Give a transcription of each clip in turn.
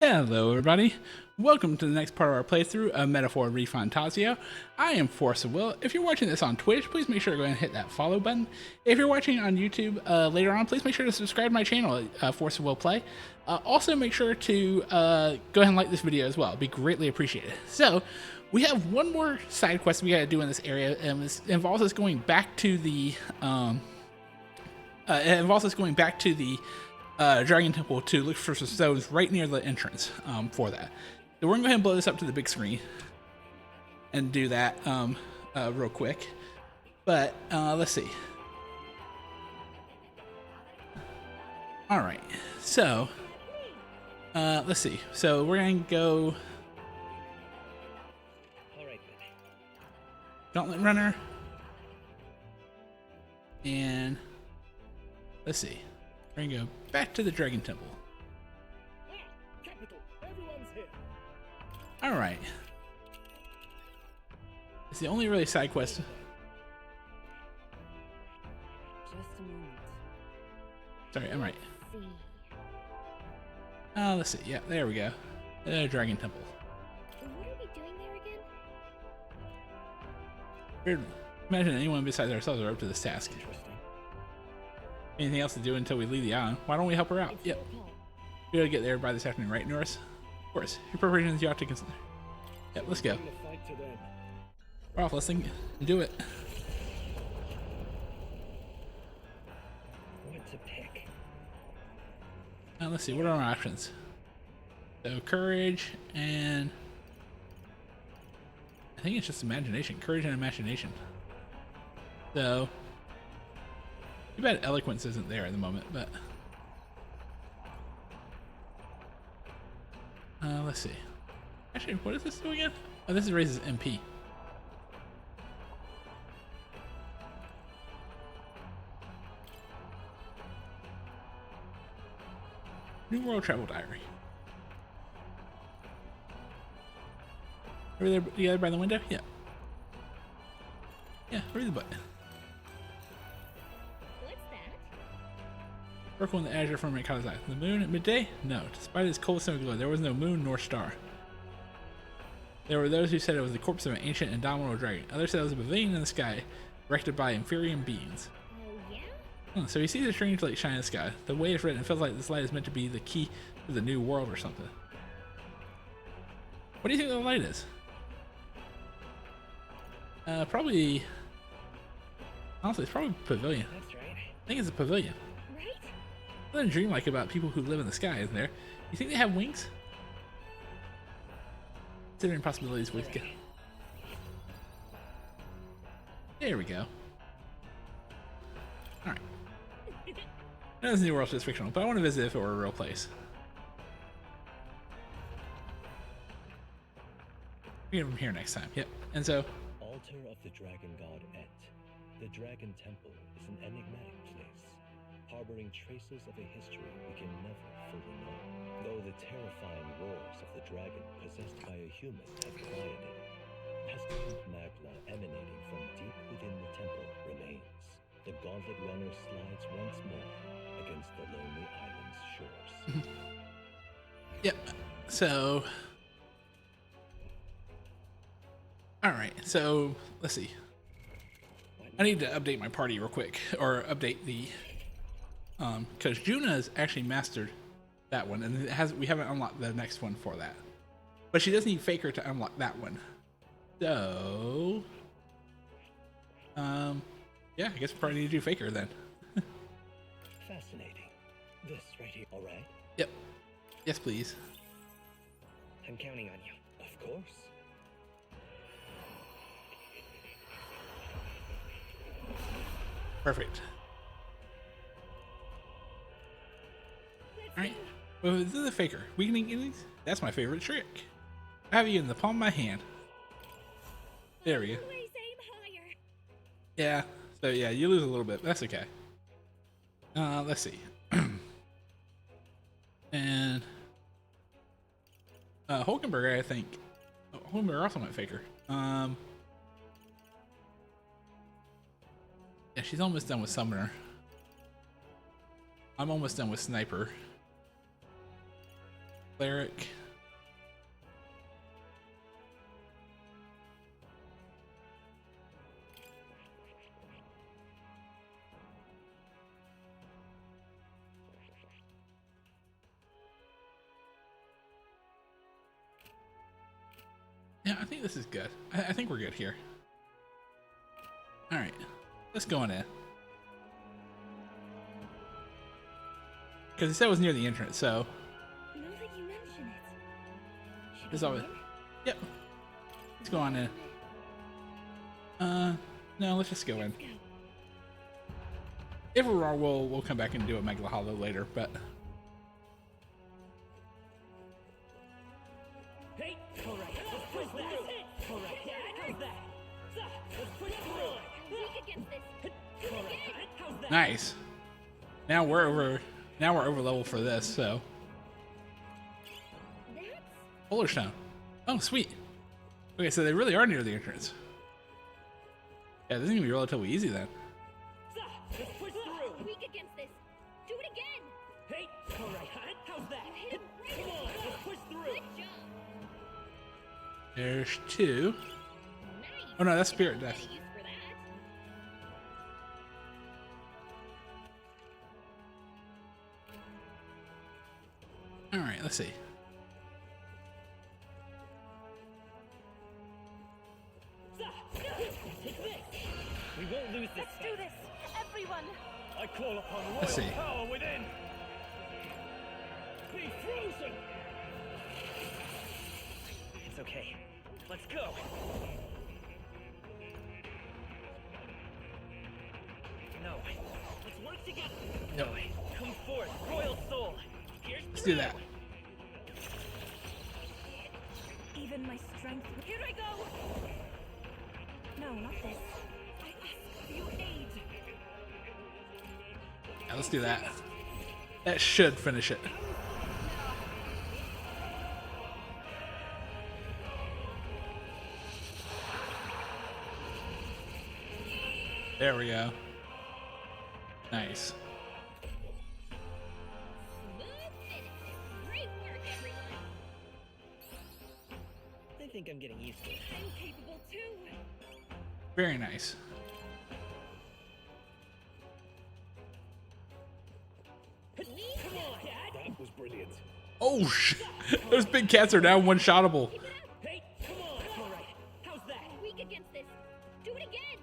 Hello everybody, welcome to the next part of our playthrough of Metaphor ReFantazio. I am Force of Will. If you're watching this on Twitch, please make sure to go ahead and hit that follow button. If you're watching on YouTube later on, please make sure to subscribe to my channel, Force of Will Play. Also make sure to go ahead and like this video as well, it'd be greatly appreciated. So, we have one more side quest we gotta do in this area, and this involves us going back to the Dragon Temple to look for some stones right near the entrance for that. So we're gonna go ahead and blow this up to the big screen and do that real quick. But let's see. All right, so let's see. So we're gonna go Gauntlet Runner, and let's see. We're gonna go back to the Dragon Temple. Alright. It's the only really side quest. Just a moment. Sorry, I'm right. Let's see. Yeah, there we go. Dragon Temple. What are we doing there again? Weird. Imagine anyone besides ourselves are up to this task. Anything else to do until we leave the island? Why don't we help her out? Yep. We gotta get there by this afternoon, right, Norris? Of course. Your preparations you ought to consider. Yep, let's go. We're off, let's do it. What to pick? Now let's see, what are our options? So courage and I think it's just imagination. Courage and imagination. So too bad eloquence isn't there at the moment, but let's see. Actually, what does this do again? Oh, this raises MP. New World Travel Diary. Over there, you got it by the window? Yeah. Yeah, read the book. Circle in the azure firmament caught his eye. The moon at midday? No. Despite its cold snowy glow, there was no moon nor star. There were those who said it was the corpse of an ancient indomitable dragon. Others said it was a pavilion in the sky, erected by inferior beings. Oh, yeah? So he sees a strange light shine in the sky. The way it's written, it feels like this light is meant to be the key to the new world or something. What do you think the light is? Probably... Honestly, it's probably a pavilion. That's right. I think it's a pavilion. Right? Nothing dreamlike about people who live in the sky, isn't there? You think they have wings? Considering possibilities with... There we go. Alright. I know this new world is fictional, but I want to visit if it were a real place. We get from here next time. Yep. And so... Altar of the Dragon God Et. The Dragon Temple is an enigmatic place, harboring traces of a history we can never fully know. Though the terrifying roars of the dragon possessed by a human have quieted, pestilent magma emanating from deep within the temple remains. The Gauntlet Runner slides once more against the lonely island's shores. Yep. So... Alright, so let's see. I need to update my party real quick, or update the, because Juna's actually mastered that one, and we haven't unlocked the next one for that. But she does need Faker to unlock that one. So, yeah, I guess we probably need to do Faker then. Fascinating. This right here, all right? Yep. Yes, please. I'm counting on you. Of course. Perfect. Alright. Well, this is the Faker. Weakening enemies? That's my favorite trick. I have you in the palm of my hand. There we go. Always aim higher. Yeah. So yeah, you lose a little bit, but that's okay. Let's see. And Hulkenberg, I think. Oh, Hulkenberg also went Faker. Yeah, she's almost done with Summoner. I'm almost done with Sniper. Cleric. Yeah, I think this is good. I think we're good here. All right, let's go on in. Because it said it was near the entrance, so. Now that you mention it. Should It's we always. go in? Yep. Let's go on in. No, let's just go in. Let's go. If we're wrong, we'll come back and do a Megala Hollow later, but. Hey! Alright, let's push that! Alright, how's that? Let's push through! I'm weak against this. Alright, how's that? Nice. Now we're over level for this, so. That's Polar Stone. Oh, sweet. Okay, so they really are near the entrance. Yeah, this is gonna be relatively easy then. Let's push through! weak against this. Do it again. Hey! Alright, how's that? Hit him right Come in on, the let's jaw. push through! Good job. There's two. Nice. Oh no, that's If Spirit you had Death. a use for that. All right, let's see. Take this! We won't lose this fight. this, everyone. I call upon royal Let's see. power within! Be frozen! It's okay. Let's go! No. Let's work together! No. Come forth, royal soul! Here's Let's do that. Even my strength. Here I go. No, not this. I ask for your aid. Yeah, let's do that. That should finish it. There we go. Nice. Smooth finish. Great work, everyone. I think I'm getting used to it. I'm capable too. Very nice. Come on, Dad! That was brilliant. Oh, those big cats are now one-shottable. Hey, come on! Alright, how's that? Weak against this. Do it again.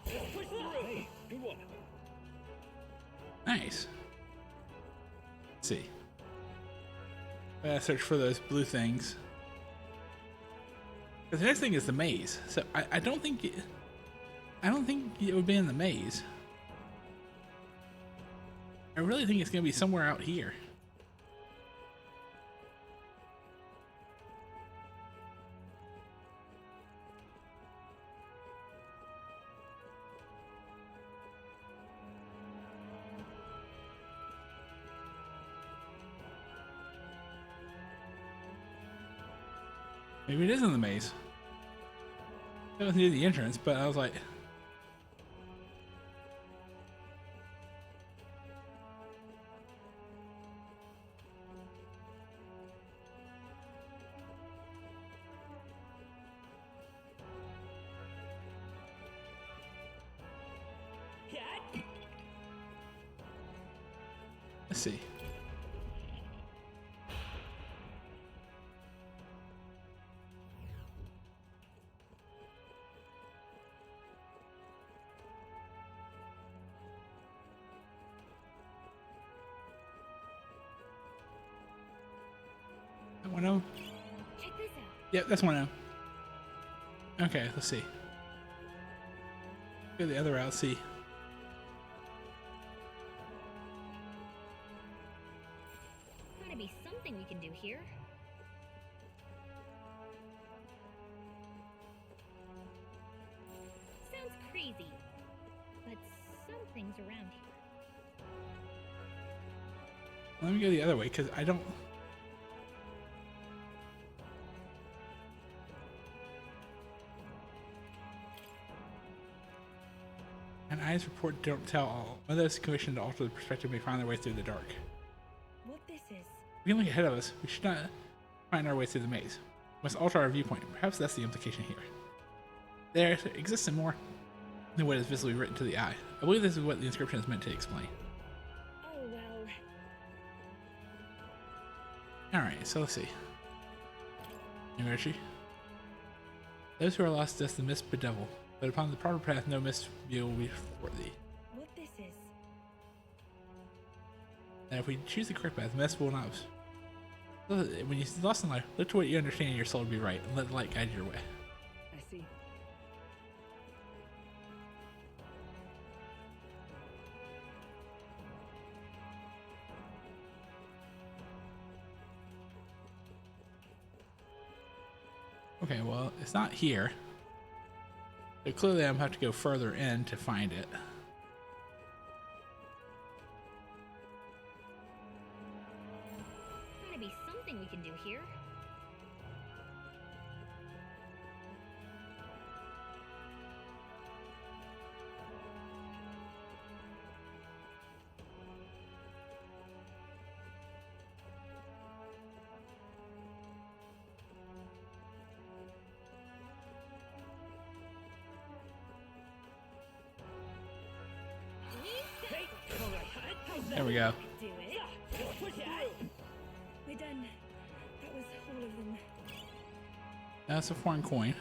Let's push through! Hey, good one. Nice. Let's see. I gotta search for those blue things. 'Cause the next thing is the maze. So I don't think it would be in the maze. I really think it's gonna be somewhere out here. Maybe it is in the maze. That was near the entrance, but I was like, Dad? let's see. That 1-0? Check this out. Yep, that's 1-0. Okay, let's see. Go the other route, see. Gotta be something we can do here. Sounds crazy, but something's around here. Let me go the other way, because I don't... And eyes report don't tell all. One of those commissioned to alter the perspective may find their way through the dark. What this is? We can look ahead of us. We should not find our way through the maze. We must alter our viewpoint. Perhaps that's the implication here. There exists more than what is visibly written to the eye. I believe this is what the inscription is meant to explain. Oh well. Alright, so let's see. Inertia. Those who are lost dust the mist bedevil, but upon the proper path no mist will be for thee. What this is? And if we choose the correct path, the mist will not. When you lost in life, look to what you understand your soul to be right, and let the light guide your way. I see. Okay, well, it's not here. So clearly I'm going to have to go further in to find it. Gotta be something we can do here. There we go. Do it. We're done. That was all of them. That's a foreign coin.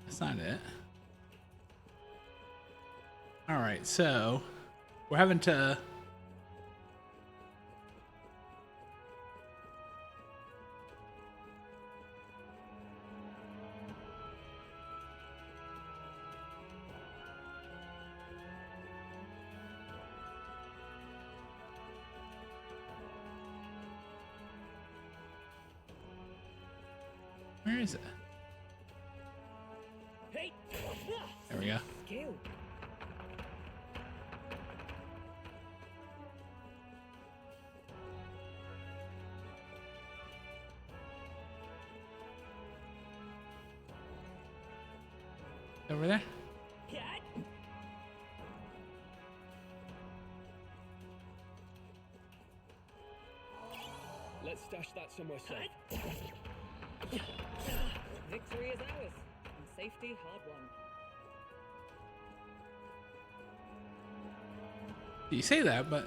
That's not it. Alright, so we're having to where is it? Hey! There we go. Skill. Over there? Cat. Let's stash that somewhere safe. Victory is ours, and safety hard won. You say that, but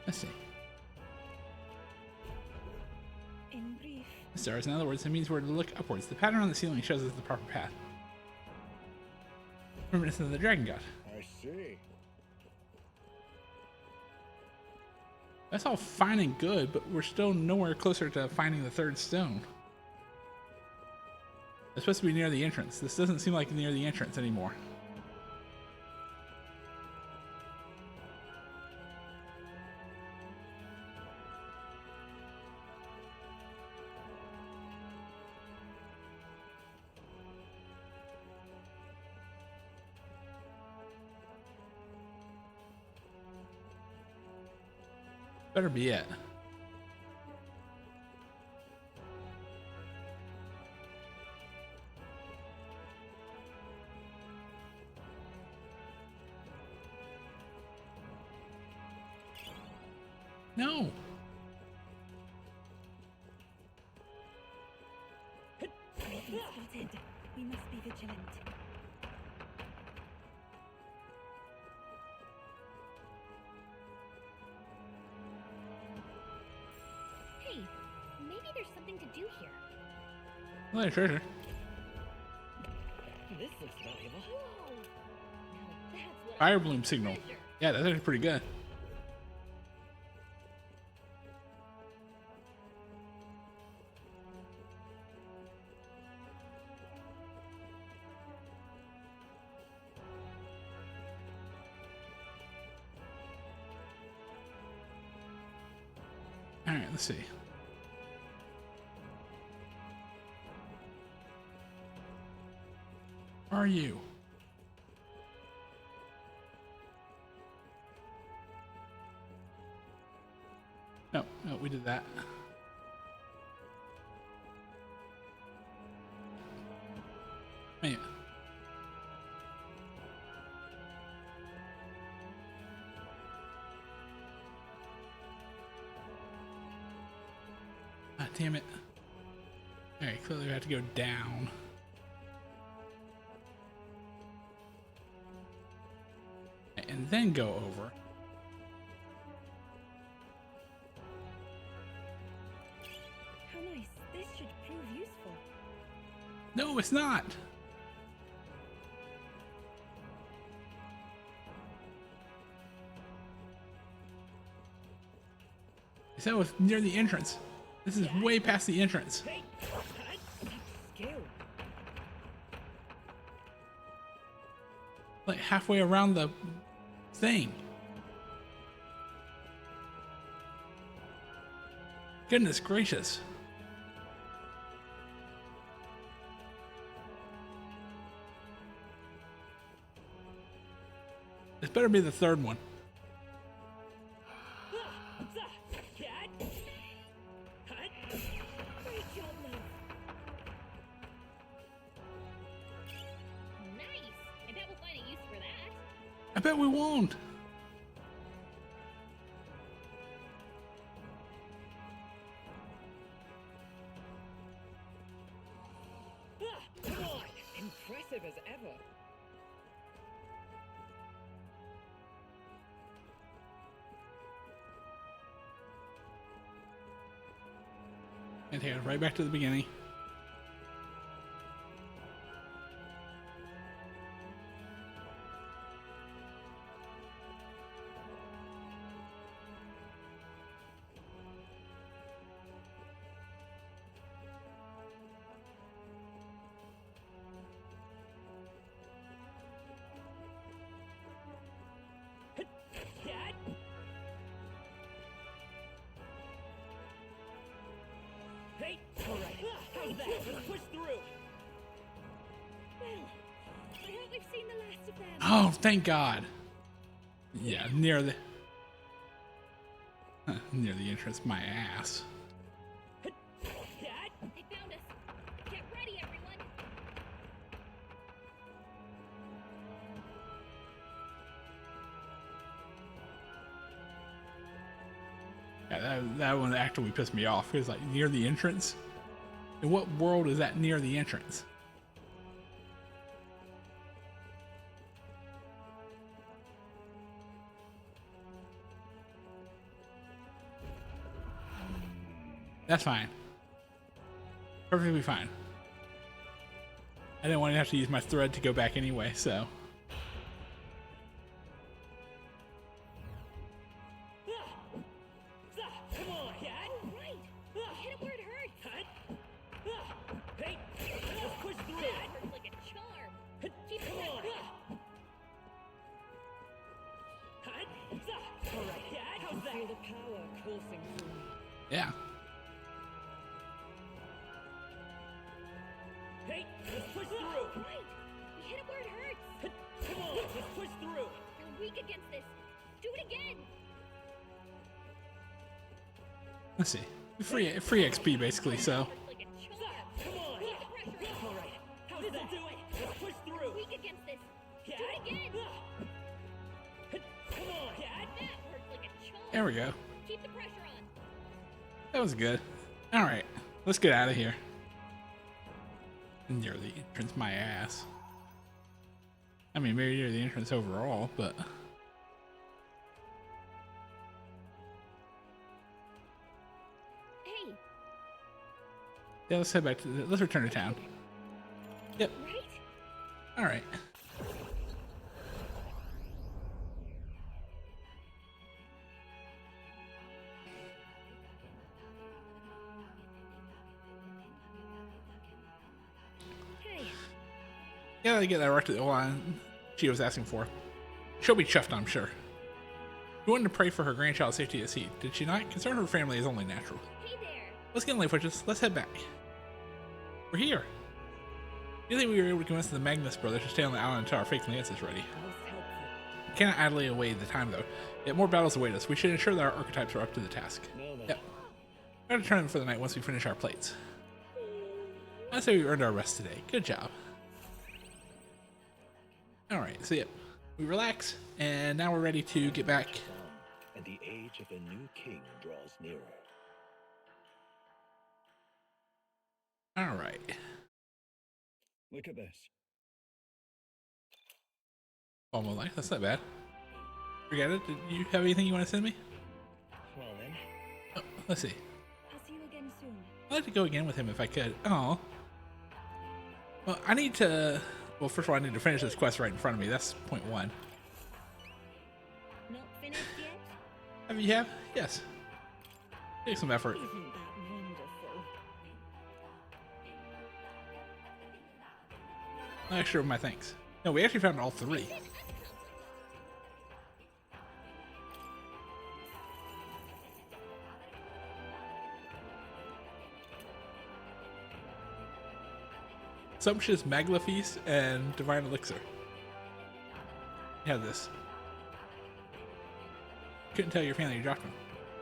let's see. In brief, The stars, in other words, it means we're to look upwards. The pattern on the ceiling shows us the proper path. Reminiscent of the dragon god. I see. That's all fine and good, but we're still nowhere closer to finding the third stone. It's supposed to be near the entrance. This doesn't seem like near the entrance anymore. Better be it. No. anything spotted. We must be vigilant. Hey, maybe there's something to do here. Well, there's treasure. This looks valuable. Whoa! Now that's what Fire bloom signal. treasure. Yeah, that's actually pretty good. All right, let's see. Where are you? No, we did that. Man. Ah, damn it. Alright, clearly we have to go down. And then go over. How nice. This should prove useful. No, it's not. I said it was near the entrance. This is way past the entrance. Hey! Skill. Like halfway around the thing. Goodness gracious. This better be the third one. Great job, love. Nice. I bet we'll find a use for that. I bet we won't. Come on! Impressive as ever. And take us right back to the beginning. Cat? Hey! Alright, how's that? Let's push through! Well, I hope we've seen the last of them. Oh, thank God. Yeah, near the near the entrance, my ass. Cat? They found us. Get ready, everyone. Yeah, that one actually pissed me off. It was like near the entrance. In what world is that near the entrance? That's fine. Perfectly fine. I didn't want to have to use my thread to go back anyway, so. Come on, Cat! Right. Hit it where it hurts. Hey! Let's push through! That hurts like a charm. Keep Come it on! up. Alright, Cat, how's that? Feel the power coursing through me. Yeah. Hey! Let's push through! Right. We hit it where it hurts. Come on! Let's push through! They're weak against this. Do it again. Let's see. Free XP basically, so. Hurts like a charm. Come on! Keep the pressure on. Alright, how's that? Do it! Let's push through! Weak against this. Cat? Do it again. Come on, Cat! That hurts like a charm. There we go. Keep the pressure on. That was good. Alright. Let's get out of here. Near the entrance, my ass. I mean, maybe near the entrance overall, but. Hey, Yeah, let's head back to let's return to town. Yep. right? Alright. Hey, Yeah, they get that right to the line she was asking for. She'll be chuffed, I'm sure. She wanted to pray for her grandchild's safety at sea, did she not? Concern her family is only natural. Hey there. Let's get in late, Witches. Let's head back. We're here. Do you think we were able to convince the Magnus brothers to stay on the island until our fake lance is ready? Most helpful. We cannot idly away the time, though. Yet more battles await us. We should ensure that our archetypes are up to the task. No, man. Yep. We're going to turn them for the night once we finish our plates. I'd say we earned our rest today. Good job. Alright, so yep. We relax, and now we're ready to get back. And the age of a new king draws nearer. Alright. Look at this. Almost life. That's not bad. Forget it. Did you have anything you want to send me? Well then. Oh, let's see. I'll see you again soon. I'd like to go again with him if I could. Oh. Well, I need to... Well, first of all, I need to finish this quest right in front of me. That's point one. Not finished yet? Have you have? Yes. Take some effort. Isn't that wonderful? Not extra of my thanks. No, we actually found all three. Sumptuous Magla Feast and Divine Elixir. You have this. Couldn't tell your family you dropped them.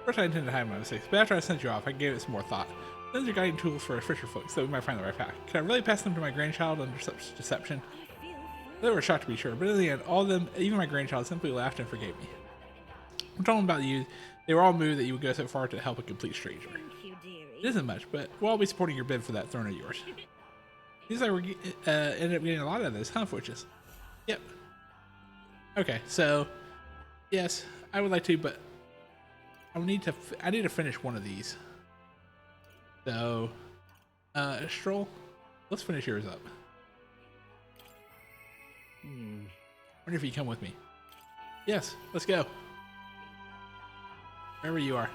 First, I intended to hide my mistakes, but after I sent you off, I gave it some more thought. Those are guiding tools for fisher folk, so we might find the right path. Could I really pass them to my grandchild under such deception? I feel They were shocked to be sure, but in the end, all of them, even my grandchild, simply laughed and forgave me. I'm talking about you. They were all moved that you would go so far to help a complete stranger. Thank you, dearie. It isn't much, but we'll all be supporting your bid for that throne of yours. Seems like we ended up getting a lot of those, huh, Fortress? Yep. Okay, so yes, I would like to, but I need to finish one of these. So, Strohl, let's finish yours up. Wonder if you come with me. Yes, let's go. Wherever you are.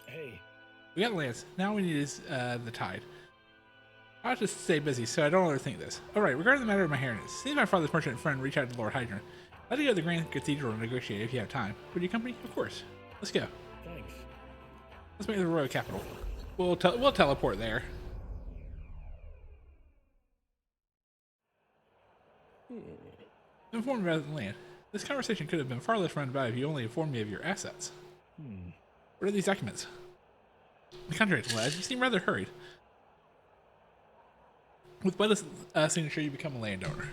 Hey. We got Lance. Now we need is the tide. I'll just stay busy so I don't overthink this. Alright, regarding the matter of my inheritance, seems my father's merchant friend reached out to Lord Hydron. I'd like to go to the Grand Cathedral and negotiate if you have time. Would you accompany? Of course. Let's go. Thanks. Let's make the royal capital. We'll teleport there. Informed about the land. This conversation could have been far less roundabout if you only informed me of your assets. What are these documents? The contract, lad. You seem rather hurried. With Bledda's signature, you become a landowner.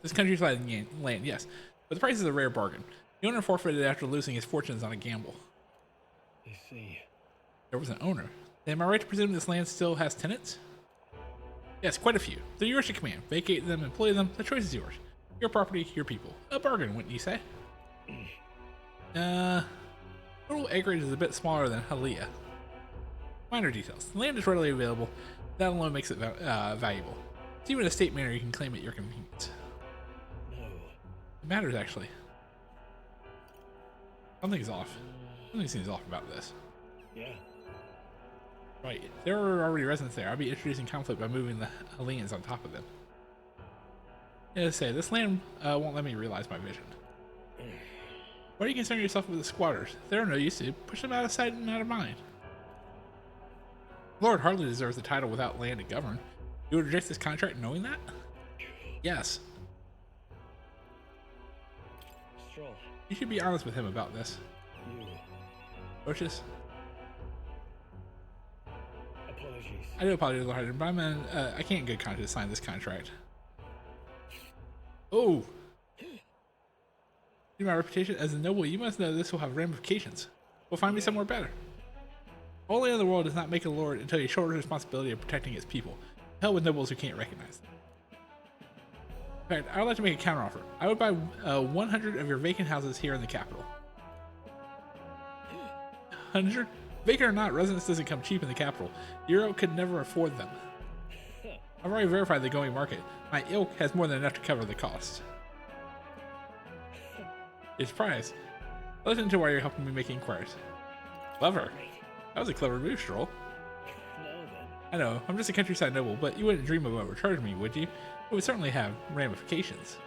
This country's land, yes, but the price is a rare bargain. The owner forfeited after losing his fortunes on a gamble. I see. There was an owner. Am I right to presume this land still has tenants? Yes, quite a few. They're yours to command. Vacate them, employ them. The choice is yours. Your property, your people. A bargain, wouldn't you say? Total acreage is a bit smaller than Halia. Minor details. The land is readily available. That alone makes it valuable. It's even a state manor you can claim at your convenience. No. It matters, actually. Something's off. Something seems off about this. Yeah. Right. There are already residents there. I'll be introducing conflict by moving the Halians on top of them. Yeah, to say, this land won't let me realize my vision. Why do you concern yourself with the squatters? They're no use to you. Push them out of sight and out of mind. Lord hardly deserves the title without land to govern. You would reject this contract knowing that? Yes. Strohl. You should be honest with him about this. You. Roaches? Apologies. I do apologize, Lord Hydron, but I can't in good conscience sign this contract. Oh! My reputation as a noble, you must know this will have ramifications. We'll find me somewhere better. Only in the world does not make a lord until he shoulders the responsibility of protecting his people. Hell with nobles who can't recognize them. In fact, I would like to make a counteroffer. I would buy 100 of your vacant houses here in the capital. 100? Vacant or not, residence doesn't come cheap in the capital. Euro could never afford them. I've already verified the going market. My ilk has more than enough to cover the cost. You're surprised. Listen to why you're helping me make inquiries. Clever. That was a clever move, Strohl. No then. I know, I'm just a countryside noble, but you wouldn't dream of overcharging me, would you? It would certainly have ramifications.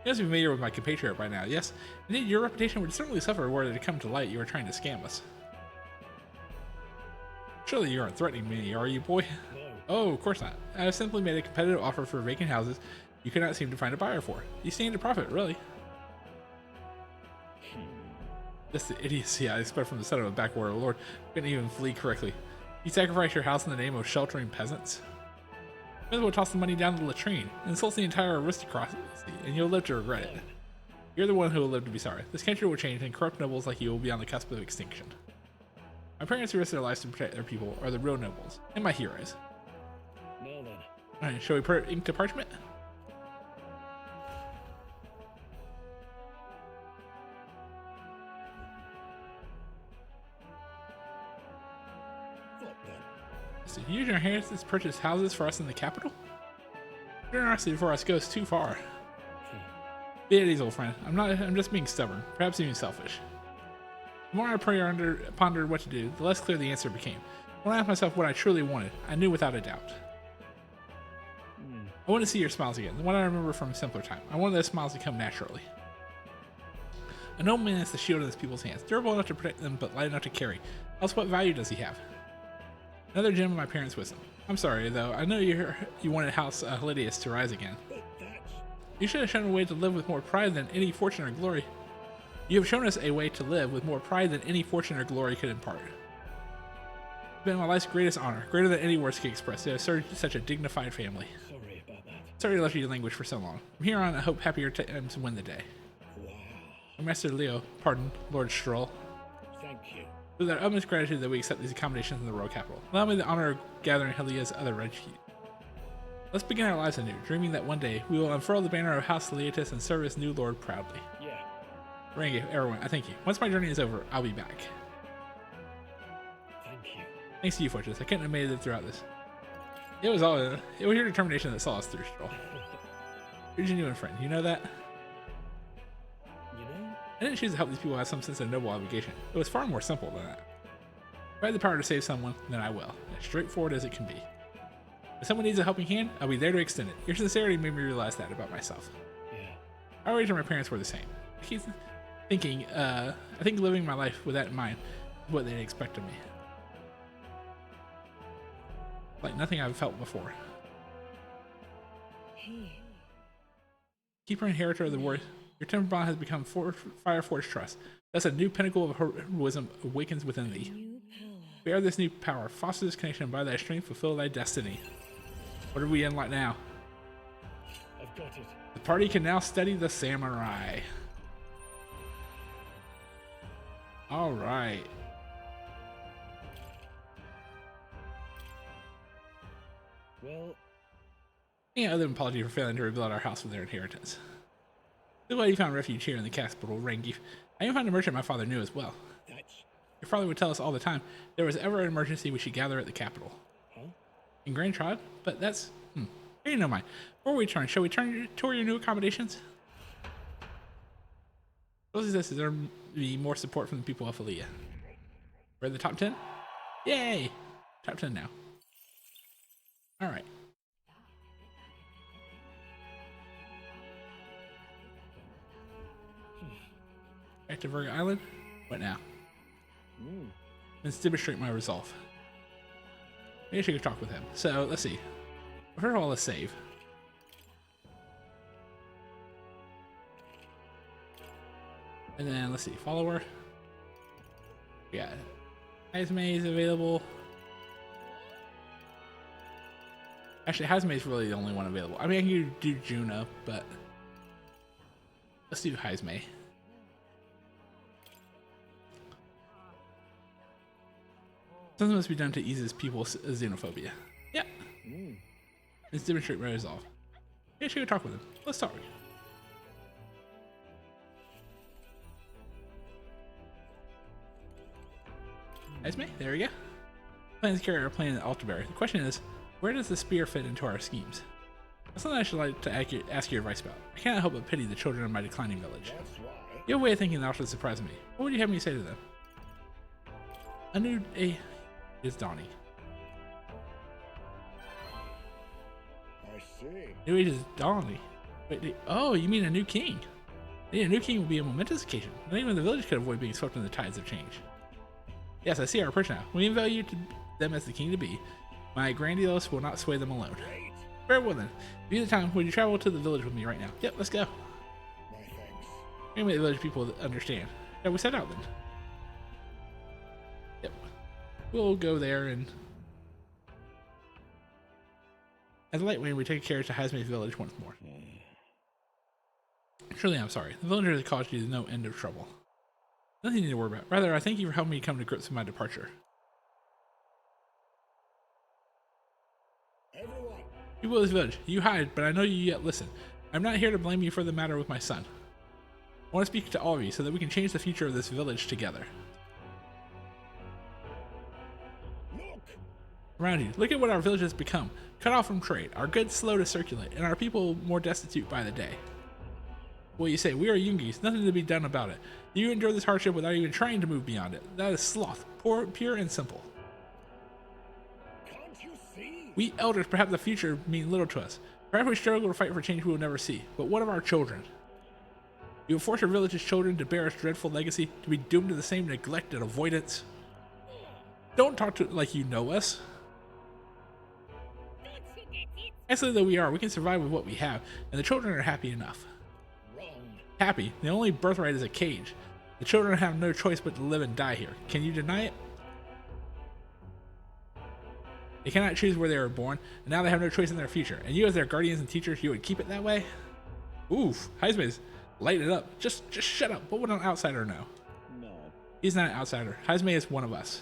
You must be familiar with my compatriot by now. Yes, indeed, your reputation would certainly suffer were it to come to light you were trying to scam us. Surely you aren't threatening me, are you, boy? No. Oh, of course not. I have simply made a competitive offer for vacant houses you could not seem to find a buyer for. You stand to profit, really. That's the idiocy I expect from the son of a backwater lord who couldn't even flee correctly. You sacrifice your house in the name of sheltering peasants? You will toss the money down the latrine, insult the entire aristocracy, and you'll live to regret it. You're the one who will live to be sorry. This country will change, and corrupt nobles like you will be on the cusp of extinction. My parents who risked their lives to protect their people are the real nobles, and my heroes. Now then. Alright, shall we put ink to parchment? What then? So use your inheritance to purchase houses for us in the capital? Generosity for us goes too far. Be at ease, old friend. I'm just being stubborn, perhaps even selfish. The more I pondered what to do, the less clear the answer became. When I asked myself what I truly wanted, I knew without a doubt. I want to see your smiles again, the one I remember from a simpler time. I wanted those smiles to come naturally. A nobleman is the shield in his people's hands, durable enough to protect them, but light enough to carry. Else what value does he have? Another gem of my parents' wisdom. I'm sorry, though. I know you wanted House Helidius to rise again. But that's... You should have shown a way to live with more pride than any fortune or glory. You have shown us a way to live with more pride than any fortune or glory could impart. It's been my life's greatest honor, greater than any words could express, to have served such a dignified family. Sorry about that. Sorry to let you languish for so long. From here on, I hope happier times win the day. Wow. Master Leo, pardon, Lord Strohl. Thank you. With our utmost gratitude that we accept these accommodations in the royal capital. Allow me the honor of gathering Helia's other refuge. Let's begin our lives anew, dreaming that one day we will unfurl the banner of House Heliatus and serve as new lord proudly. Yeah. Rangi, everyone, I thank you. Once my journey is over, I'll be back. Thank you. Thanks to you, Fortress. I couldn't have made it throughout this. It was your determination that saw us through, Strohl. You're a genuine friend, you know that? You know? I didn't choose to help these people have some sense of noble obligation. It was far more simple than that. If I had the power to save someone, then I will. As straightforward as it can be. If someone needs a helping hand, I'll be there to extend it. Your sincerity made me realize that about myself. Yeah. Our age and my parents were the same. I keep thinking, I think living my life with that in mind is what they'd expect of me. Like nothing I've felt before. Keeper and inheritor of the war, your temper bond has become fire forged trust. Thus a new pinnacle of heroism awakens within thee. Bear this new power, foster this connection, and by thy strength fulfill thy destiny. What are we in like now? I've got it. The party can now study the samurai. Alright. Well, Any other apology for failing to rebuild our house with their inheritance. Good way you found refuge here in the capital, Rangi. I even found a merchant my father knew as well. that's... Your father would tell us all the time, there was ever an emergency we should gather at the capital. Huh? In Grand Trod? But that's... Here you know mine. Before we turn, shall we tour your new accommodations? What is this? Is there be more support from the people of Aaliyah? We're in the top 10? Yay! Top 10 now. Alright. Back to Virga Island? What now? Let's demonstrate my resolve. Maybe I should go talk with him. So, let's see. First of all, let's save. And then, let's see. Follower. We got Hazme is available. Actually, Hazme is really the only one available. I mean, I can do Juno, but let's do Hazme. Something must be done to ease his people's xenophobia. Yeah. Let's demonstrate my resolve. Yeah, I should go talk with him. Let's talk. Esme, there we go. Plans to carry our plan at Altaberry. The question is, where does the spear fit into our schemes? That's something I should like to ask your advice about. I cannot help but pity the children of my declining village. That's why. You have a way of thinking that should surprise me. What would you have me say to them? A new day is dawning. I see. New age is dawning. Wait, oh, you mean a new king? Yeah, a new king will be a momentous occasion. Not even the village could avoid being swept in the tides of change. Yes, I see our approach now. We invite you to them as the king to be. My grandiose will not sway them alone. Very well then. If you have the time, would you travel to the village with me right now? Yep, let's go. My thanks. Maybe the village people understand. Yeah, we set out then. Yep. We'll go there and... At the light wind, we take a carriage to Hazme's village once more. Surely I'm sorry. The villagers have caused you no end of trouble. Nothing you need to worry about. Rather, I thank you for helping me come to grips with my departure. Everyone, People of this village, you hide, but I know you yet listen. I'm not here to blame you for the matter with my son. I want to speak to all of you so that we can change the future of this village together. look! Around you, look at what our village has become. Cut off from trade, our goods slow to circulate, and our people more destitute by the day. Well, you say, we are Yungis, nothing to be done about it. You endure this hardship without even trying to move beyond it. That is sloth, pure and simple. Can't you see? We elders, perhaps the future, mean little to us. Perhaps we struggle to fight for change we will never see. But what of our children? You will force your village's children to bear its dreadful legacy, to be doomed to the same neglect and avoidance. Don't talk to like you know us. Don't you get it? Excellent though we are, we can survive with what we have, and the children are happy enough. Wrong. Happy. The only birthright is a cage. The children have no choice but to live and die here. Can you deny it? They cannot choose where they were born, and now they have no choice in their future. And you as their guardians and teachers, you would keep it that way? Oof, Heisman's light it up. Just shut up. What would an outsider know? No. He's not an outsider. Heisme is one of us.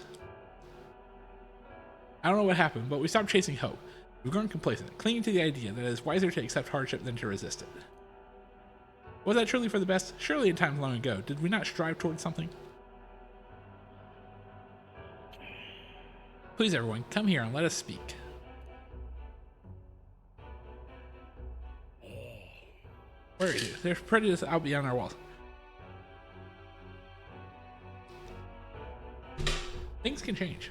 I don't know what happened, but we stopped chasing hope. We've grown complacent, clinging to the idea that it is wiser to accept hardship than to resist it. Was that truly for the best? Surely in times long ago, did we not strive towards something? Please everyone, come here and let us speak. Where are you? There's prejudice out beyond our walls. Things can change.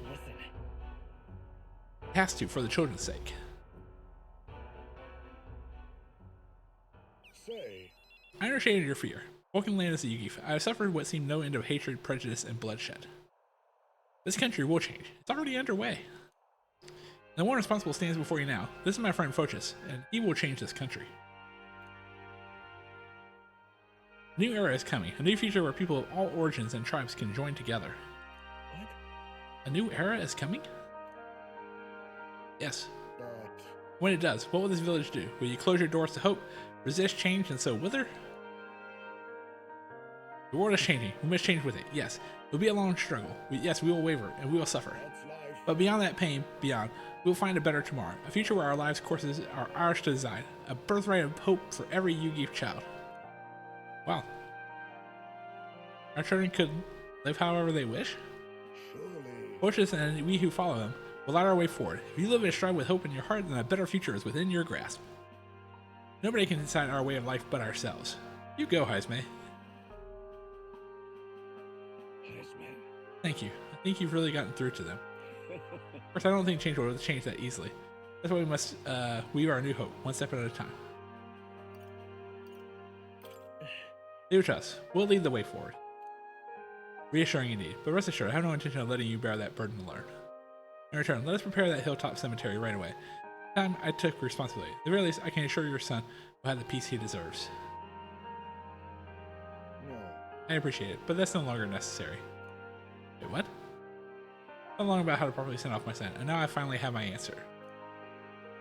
Listen. It has to, for the children's sake. Say, I understand your fear. Walking land as a Yugi, I have suffered what seemed no end of hatred, prejudice, and bloodshed. This country will change. It's already underway. The one responsible stands before you now. This is my friend Phochus, and he will change this country. A new era is coming, a new future where people of all origins and tribes can join together. what? A new era is coming? Yes. But When it does, what will this village do? Will you close your doors to hope, resist change, and so wither? The world is changing. We must change with it. Yes, it will be a long struggle. Yes, we will waver, and we will suffer. that's life. But beyond that pain, we will find a better tomorrow. A future where our lives' courses are ours to design. A birthright of hope for every Yugi child. Wow. Our children could live however they wish? Surely. Phochus and we who follow them will light our way forward. If you live and strive with hope in your heart, then a better future is within your grasp. Nobody can decide our way of life but ourselves. You go, Heisme. Heisman. Thank you. I think you've really gotten through to them. Of course, I don't think change will change that easily. That's why we must weave our new hope, one step at a time. Leave it to us. We'll lead the way forward. Reassuring indeed, but rest assured, I have no intention of letting you bear that burden alone. In return, let us prepare that hilltop cemetery right away. The time I took responsibility. At the very least, I can assure your son will have the peace he deserves. No. I appreciate it, but that's no longer necessary. Wait, what? So long about how to properly send off my son, and now I finally have my answer.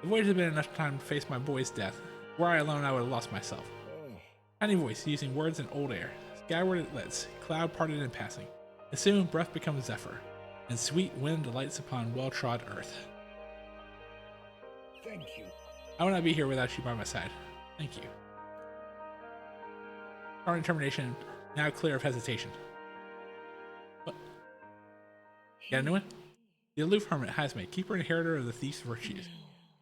The voyage has been enough time to face my boy's death. Were I alone, I would have lost myself. Oh, Tiny voice using words in old air. Skyward it lets, cloud parted in passing. And soon breath becomes zephyr, and sweet wind delights upon well-trod earth. thank you. I would not be here without you by my side. Thank you. Our determination, now clear of hesitation. What? Got a new one? The aloof hermit Heisme, keeper and inheritor of the thief's virtues.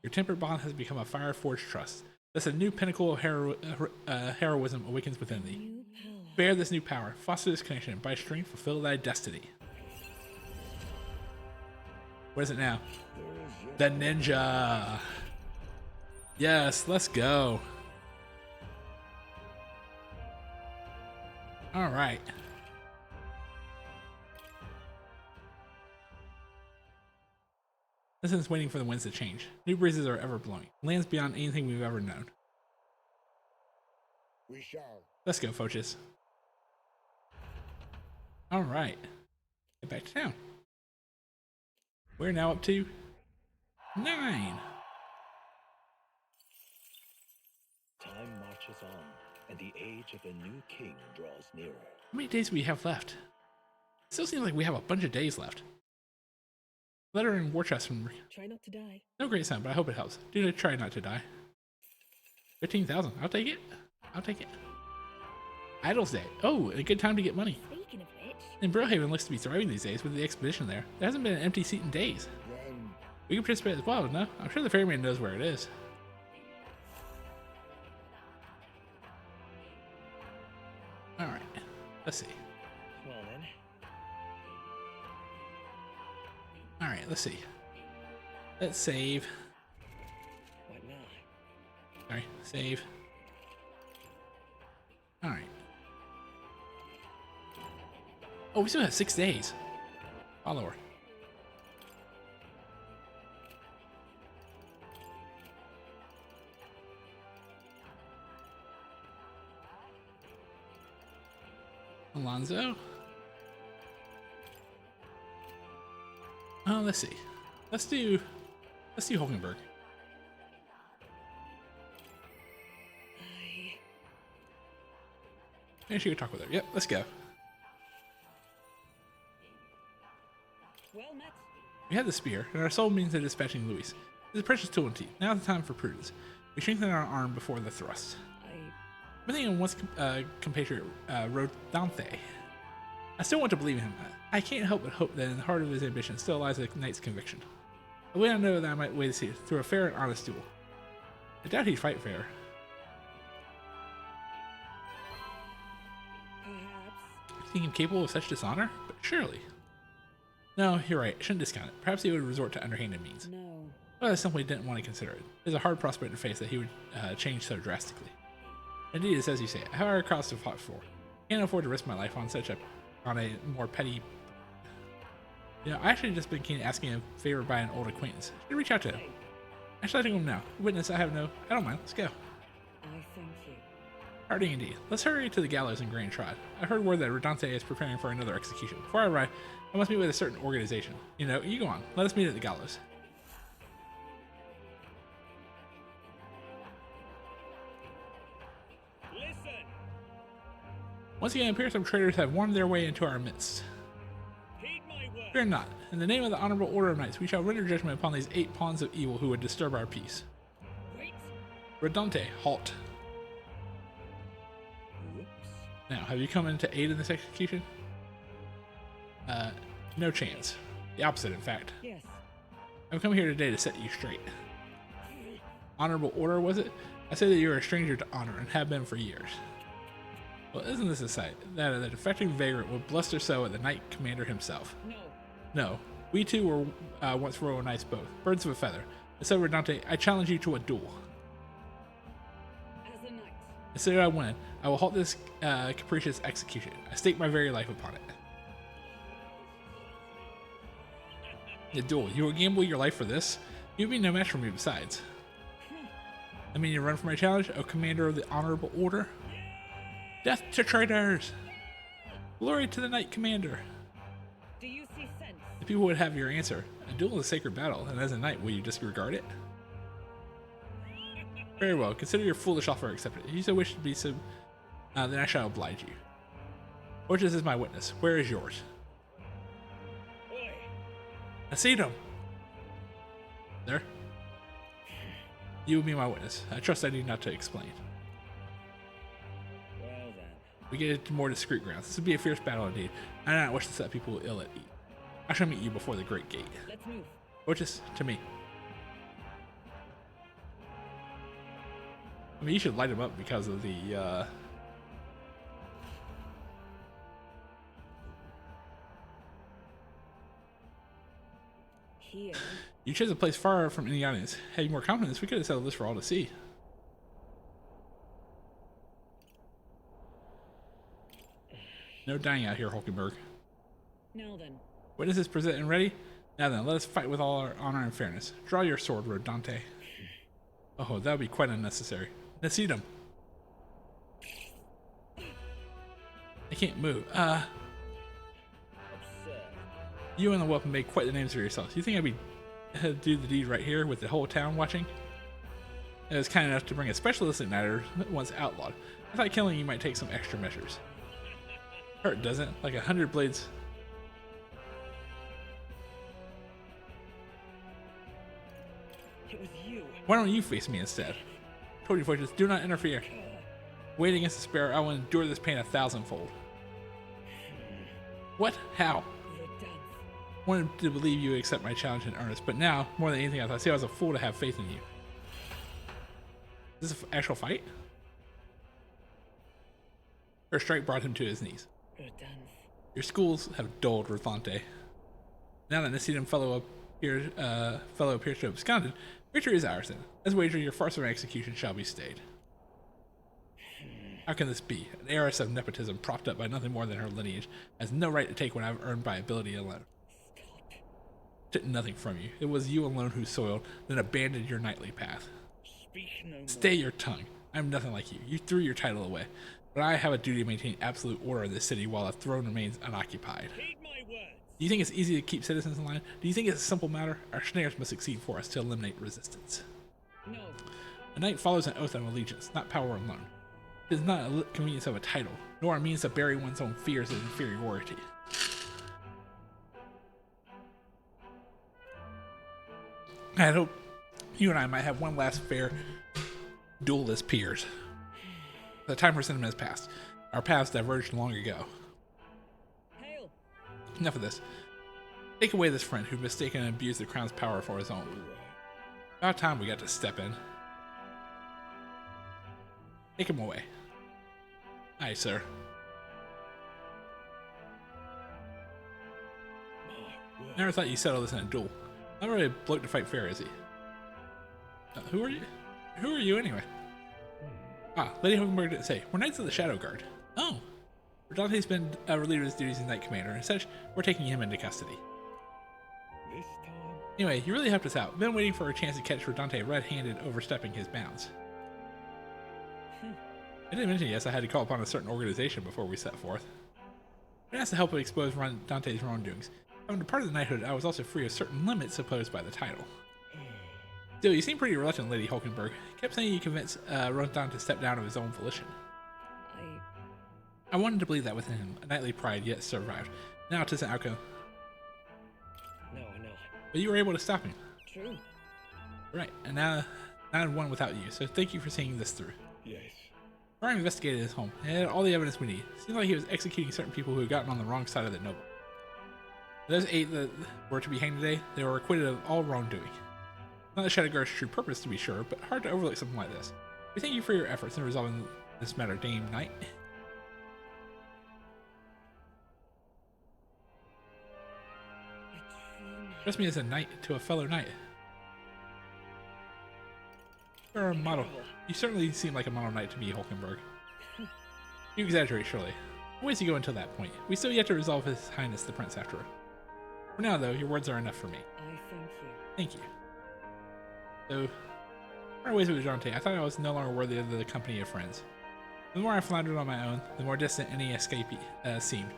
Your tempered bond has become a fire-forged trust. Thus a new pinnacle of heroism awakens within thee. New power. Bear this new power, foster this connection, and by strength fulfill thy destiny. What is it now? There is yet The ninja! Yes, let's go. All right. Listen, waiting for the winds to change. New breezes are ever blowing. Lands beyond anything we've ever known. We shall. Let's go, Foches. All right. Get back to town. We're now up to 9. Time marches on, and the age of the new king draws nearer. How many days do we have left? It still seems like we have a bunch of days left. Letter in war chest from... Try not to die. No great sound, but I hope it helps. Do try not to die. 15,000. I'll take it. I'll take it. Idle's Day. Oh, a good time to get money. Speaking of which, And Brohaven looks to be thriving these days with the expedition there. There hasn't been an empty seat in days. Then We can participate as well, no? I'm sure the ferryman knows where it is. Alright. Let's see. Well then, Alright, let's see. Let's save. What now? Sorry, save. Alright. Oh, we still have 6 days. Follower. Alonzo. Oh, let's see. Let's do Hulkenberg. Maybe she could talk with her. Yep, let's go. Well met. We have the spear, and our sole means of dispatching Luis. It's a precious tool indeed. Now's the time for prudence. We strengthen our arm before the thrust. I'm thinking of once compatriot Rodanthe. I still want to believe in him. I can't help but hope that in the heart of his ambition still lies a knight's conviction. A way I know that I might wait to see it through a fair and honest duel. I doubt he'd fight fair. Perhaps. Think him capable of such dishonor? But surely. No, you're right. I shouldn't discount it. Perhaps he would resort to underhanded means. No. But I simply didn't want to consider it. It's a hard prospect to face that he would change so drastically. Indeed, it's as you say. However, it costs to fought for. Can't afford to risk my life on a more petty. You know, I actually just been keen asking a favor by an old acquaintance. Should reach out to him. Actually, I think him now. Witness, I don't mind. Let's go. I thank you. Harding indeed. Let's hurry to the gallows in Grand Trot. I heard word that Rodante is preparing for another execution. Before I arrive, I must meet with a certain organization. You know, you go on. Let us meet at the gallows. listen! Once again, it appears some traitors have wormed their way into our midst. Heed my word! Fear not. In the name of the honorable order of knights, we shall render judgment upon these 8 pawns of evil who would disturb our peace. Wait. Rodante, halt. Whoops. Now, have you come in to aid in this execution? No chance. The opposite, in fact. Yes. I've come here today to set you straight. Honorable order, was it? I say that you are a stranger to honor and have been for years. Well, isn't this a sight? That a defecting vagrant would bluster so at the knight commander himself. No. No, we two were once royal knights both, birds of a feather. And so, Rodante, I challenge you to a duel. As a knight. Instead I win, I will halt this capricious execution. I stake my very life upon it. The duel. You will gamble your life for this? You'd be no match for me besides. I mean, you run for my challenge, O commander of the honorable order? Death to traitors! Glory to the knight commander! Do you see sense? The people would have your answer. A duel is a sacred battle, and as a knight, will you disregard it? Very well, consider your foolish offer accepted. If you so wish to be so, then I shall oblige you. Fortune is my witness. Where is yours? Oi! I see them. There. You will be my witness. I trust I need not to explain. Well then. We get into more discreet grounds. This would be a fierce battle indeed. I do not wish to set people ill at ease. I shall meet you before the great gate. Let's move. Fortress, to me. I mean, you should light him up because of the, Here. You chose a place far from any audience. Had you more confidence, we could have settled this for all to see. No dying out here, Hulkenberg. Now then. Witnesses present and ready? Now then, let us fight with all our honor and fairness. Draw your sword, Rodante. Oh, that would be quite unnecessary. Nasidum. I can't move. Absurd. You and the weapon made quite the names for yourselves. You think I'd be do the deed right here with the whole town watching? It was kind enough to bring a specialist igniter once outlawed. I thought killing you might take some extra measures. Hurt, doesn't it? Like 100 blades. It was you. Why don't you face me instead? Told you, Fortress, do not interfere. Wait against despair, I will endure this pain 1,000-fold. What? How? Verdansk. Wanted to believe you would accept my challenge in earnest, but now, more than anything else, I see I was a fool to have faith in you. Is this an actual fight? Her strike brought him to his knees. Verdansk. Your schools have dulled Rethante. Now that Nasidum fellow appears to have absconded, victory is ours then. As wager, your farce of execution shall be stayed. How can this be? An heiress of nepotism propped up by nothing more than her lineage has no right to take what I've earned by ability alone. Stop. Took nothing from you. It was you alone who soiled, then abandoned your knightly path. Speak no more. Stay your tongue. I'm nothing like you. You threw your title away. But I have a duty to maintain absolute order in this city while the throne remains unoccupied. Heed my words. Do you think it's easy to keep citizens in line? Do you think it's a simple matter? Our snares must succeed for us to eliminate resistance. No. A knight follows an oath of allegiance, not power alone. It is not a convenience of a title, nor a means to bury one's own fears of inferiority. I hope you and I might have one last fair duel as peers. The time for sentiment has passed. Our paths diverged long ago. Hail. Enough of this. Take away this friend who mistaken and abused the crown's power for his own. About time we got to step in. Take him away. Aye, sir. Never thought you settled this in a duel. Not really a bloke to fight fair, is he? Who are you? Who are you anyway? Ah, Lady Hogenberg didn't say. We're Knights of the Shadow Guard. Oh. Rodante's been relieved of his duties as Knight Commander, and such, we're taking him into custody. This time? Anyway, you really helped us out. Been waiting for a chance to catch Rodante red-handed overstepping his bounds. I didn't mention yes, I had to call upon a certain organization before we set forth. I asked to help expose Dante's wrongdoings. Having departed the knighthood, I was also free of certain limits imposed by the title. Still, you seem pretty reluctant, Lady Hulkenberg. Kept saying you convinced Rodante to step down of his own volition. I wanted to believe that within him, a knightly pride yet survived. Now it is an outcome. No. But you were able to stop him. True. Right, and now I'm one without you, so thank you for seeing this through. Yes. I investigated his home and had all the evidence we need. Seemed like he was executing certain people who had gotten on the wrong side of the noble. Those 8 that were to be hanged today, they were acquitted of all wrongdoing. Not the Shadow Guard's true purpose, to be sure, but hard to overlook something like this. We thank you for your efforts in resolving this matter, Dame Knight. Trust me as a knight to a fellow knight. You're a model. You certainly seem like a model knight to me, Hulkenberg. You exaggerate, surely. Ways to go until that point. We still yet to resolve His Highness the Prince after all. For now, though, your words are enough for me. I thank you. Thank you. So, our ways with Rodante, I thought I was no longer worthy of the company of friends. The more I floundered on my own, the more distant any escape seemed.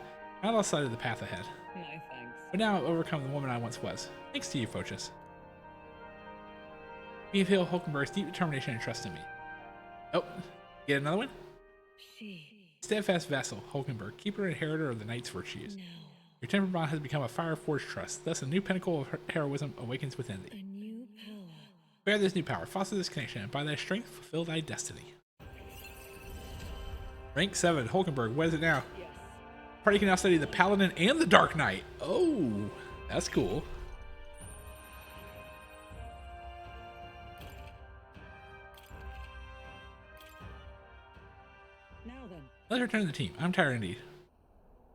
I lost sight of the path ahead. My thanks. But now I've overcome the woman I once was. Thanks to you, Fochus. You feel Hulkenberg's deep determination and trust in me. Oh, get another one? She. Steadfast vassal, Hulkenberg, keeper and inheritor of the knight's virtues. No. Your temper bond has become a fire-forged trust, thus a new pinnacle of heroism awakens within A thee. new power. Bear this new power, foster this connection, and by thy strength fulfill thy destiny. Rank 7, Hulkenberg, what is it now? Yes. Party can now study the Paladin and the Dark Knight. Oh, that's cool. Now then. Let's return to the team. I'm tired indeed.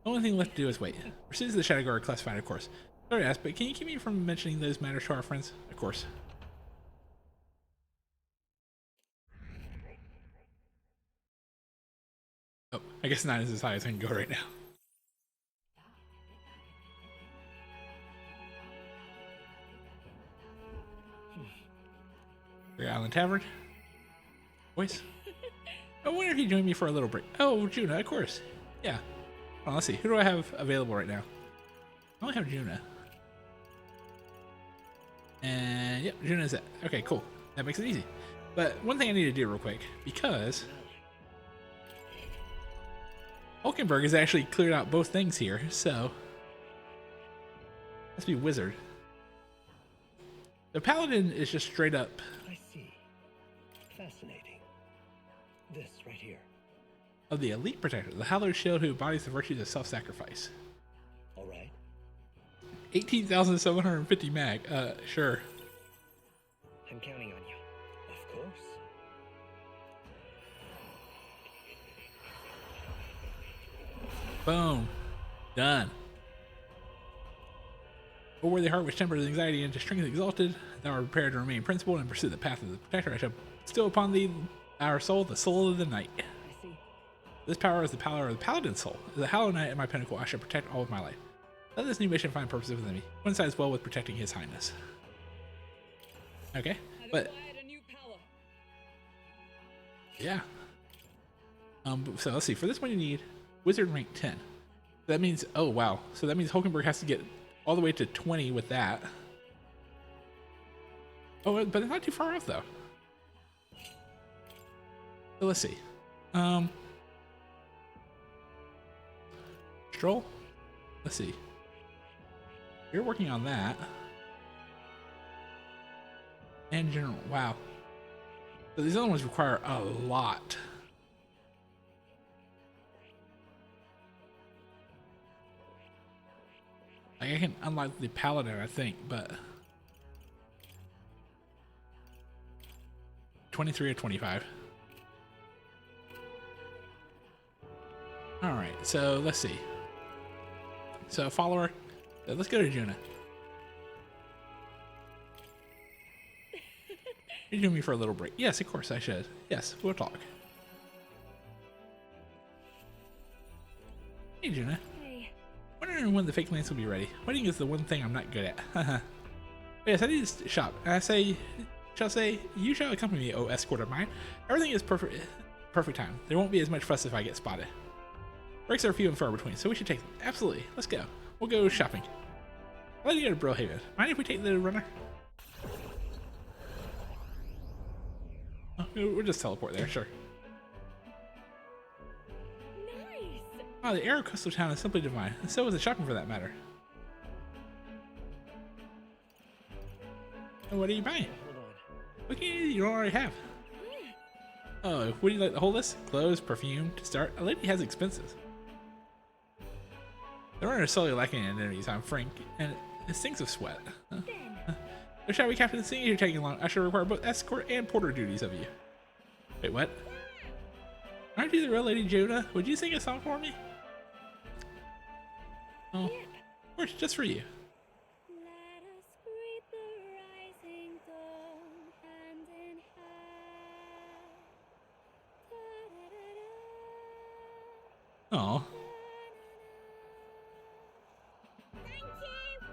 The only thing left to do is wait. Pursuits of the Shadow Guard are classified, of course. Sorry to ask, but can you keep me from mentioning those matters to our friends? Of course. Oh, I guess 9 is as high as I can go right now. Virga Island Tavern. Voice. I wonder if you join me for a little break. Oh, Juna, of course. Yeah. Well, let's see. Who do I have available right now? I only have Juna. And yep, Juna's it. Okay, cool. That makes it easy. But one thing I need to do real quick, because Hulkenberg has actually cleared out both things here, so let's be wizard. The paladin is just straight up. I see. Fascinating. This right here. Of the elite protector, the hallowed shield who embodies the virtues of self-sacrifice. All right. 18,750 mag. Sure. I'm counting on you. Of course. Boom. Done. O worthy heart which tempers anxiety into strength exalted, thou art prepared to remain principled and pursue the path of the protector. I shall bestow upon thee, our soul, the soul of the night. I see. This power is the power of the paladin's soul. As a hallowed knight at my pinnacle, I shall protect all of my life. Let this new mission find purpose within me. Coincides well with protecting his highness. Okay, but a new power. yeah. So let's see. For this one, you need wizard rank 10. That means, oh wow. So that means Hulkenberg has to get all the way to 20 with that. Oh, but it's not too far off though. So let's see. Strohl. Let's see. You're working on that. And general. Wow. So these other ones require a lot. Like I can unlock the paladin, I think, but 23 or 25. All right, so let's see. So follower, let's go to Juna. You're doing me for a little break. Yes, of course I should. Yes, we'll talk. Hey, Juna. Hey. Wondering when the fake lance will be ready. Waiting is the one thing I'm not good at. Yes, I need to shop. And I shall say, you shall accompany me, O escort of mine. Everything is perfect time. There won't be as much fuss if I get spotted. Breaks are few and far between, so we should take them. Absolutely. Let's go. We'll go shopping. I'd like to go to Brohaven. Mind if we take the runner? Oh, we'll just teleport there, sure. Nice. Oh, the air of Coastal Town is simply divine, and so is the shopping for that matter. Oh, what are you buying? Hold on. What can you don't already have? Oh, would you like the whole list? Clothes, perfume, to start? A lady has expenses. The runner is solely lacking in enemies, I'm frank, and it stinks of sweat. So shall we, Captain? Seeing you're taking long, I shall require both escort and porter duties of you. Wait, what? Aren't you the real Lady Juna? Would you sing a song for me? Oh, of course, just for you. Let us greet the rising dawn hand in hand. Oh, Thank you!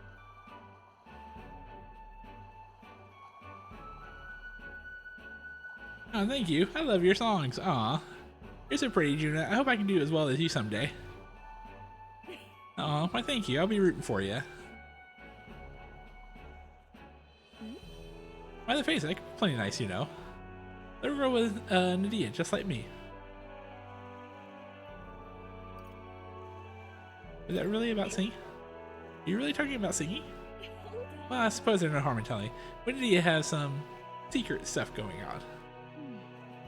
oh, thank you. I love your songs. Aw, you're so pretty, Juna. I hope I can do as well as you someday. Aw, why thank you. I'll be rooting for you. Why the face? Like, plenty nice, you know. Little girl with Nadia, just like me. Is that really about singing? Are you really talking about singing? Hold on. Well, I suppose there's no harm in telling. But Nadia has some secret stuff going on.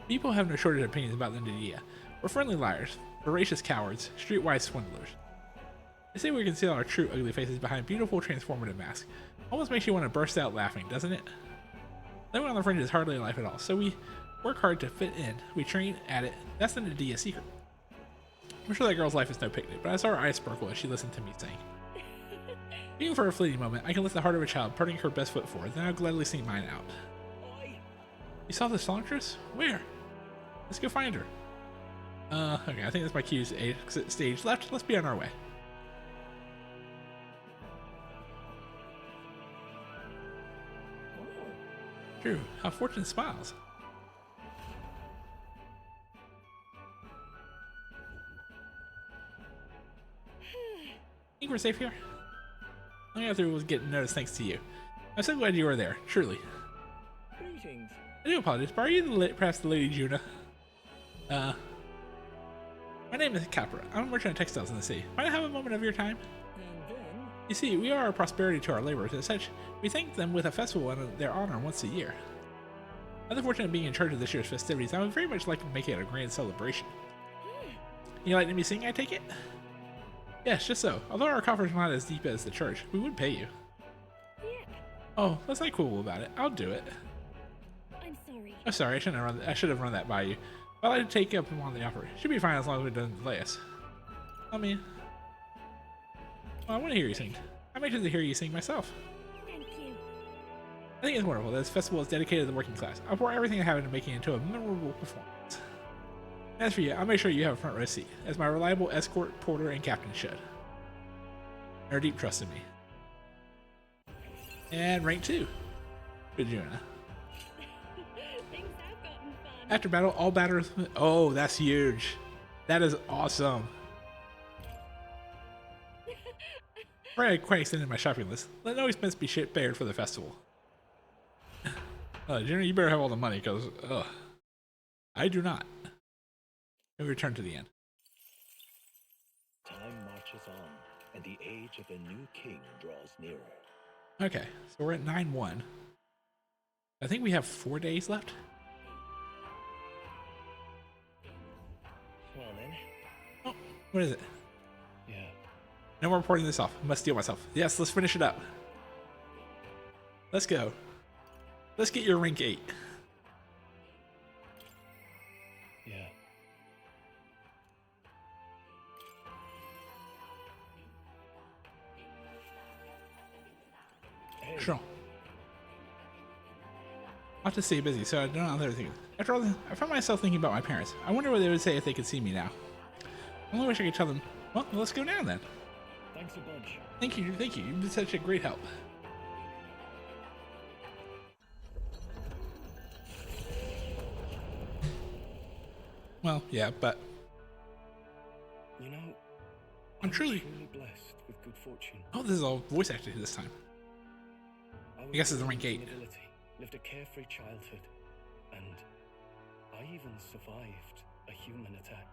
People have no shortage of opinions about the Nadia. We're friendly liars, voracious cowards, streetwise swindlers. They say we conceal our true ugly faces behind beautiful transformative masks. Almost makes you want to burst out laughing, doesn't it? Living on the fringe is hardly a life at all, so we work hard to fit in. We train at it. That's the Nadia secret. I'm sure that girl's life is no picnic, but I saw her eyes sparkle as she listened to me sing. Even for a fleeting moment, I can lift the heart of a child, putting her best foot forward, then I'll gladly sing mine out. You saw the songstress? Where? Let's go find her. Okay, I think that's my cue to exit stage left. Let's be on our way. True. How fortune smiles. Think we're safe here? All I got through was getting noticed thanks to you. I'm so glad you were there, truly. Greetings. I do apologize, but are you perhaps the Lady Juna? My name is Capra. I'm a merchant of textiles in the city. Might I have a moment of your time? And then, You see, we are a prosperity to our laborers. As such, we thank them with a festival in their honor once a year. I'm fortunate being in charge of this year's festivities. I would very much like to make it a grand celebration. You like me sing, I take it? Yes, just so. Although our coffers are not as deep as the church, we would pay you. Yeah, Oh, that's not cool about it. I'll do it. I'm sorry. I'm sorry, I should have run that by you. But I'd like to take up on the offer. Should be fine as long as we don't delay us. I mean, well, I want to hear you sing. I'm anxious to hear you sing myself. Thank you. I think it's wonderful that this festival is dedicated to the working class. I'll pour everything I have into making it into a memorable performance. As for you, I'll make sure you have a front row seat, as my reliable escort, porter, and captain should. They're deep trust in me. And rank 2. Good Juna. Things have gotten fun. After battle, all batters. Oh, that's huge. That is awesome. I quite extended my shopping list. Let no expense be spared for the festival. Junior, you better have all the money, because I do not. We return to the end. Time marches on, and the age of a new king draws nearer. Okay, so we're at 9-1. I think we have 4 days left. Well then, Oh, what is it? yeah. No more reporting this off. I must steal myself. Yes, let's finish it up. Let's go. Let's get your rank 8. Yeah. Hey, Sure. I'll have to stay busy, so I don't know other things. After all, I found myself thinking about my parents. I wonder what they would say if they could see me now. I only wish I could tell them, well, let's go now then. thanks a bunch. Thank you. You've been such a great help. Well, yeah, but You know, I'm truly... truly blessed with good fortune. Oh, this is all voice acted this time. I guess it's the rank 8. nobility, lived a carefree childhood, and I even survived a human attack.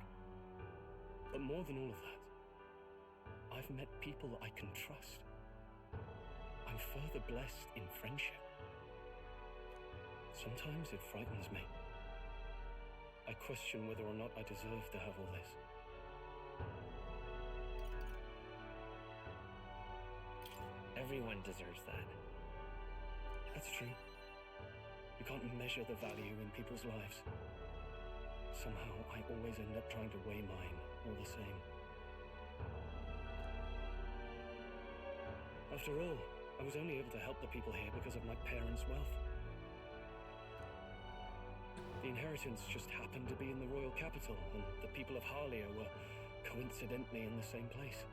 But more than all of that, I've met people I can trust. I'm further blessed in friendship. Sometimes it frightens me. I question whether or not I deserve to have all this. Everyone deserves that. That's true. You can't measure the value in people's lives. Somehow, I always end up trying to weigh mine all the same. After all, I was only able to help the people here because of my parents' wealth. The inheritance just happened to be in the royal capital, and the people of Harlia were coincidentally in the same place.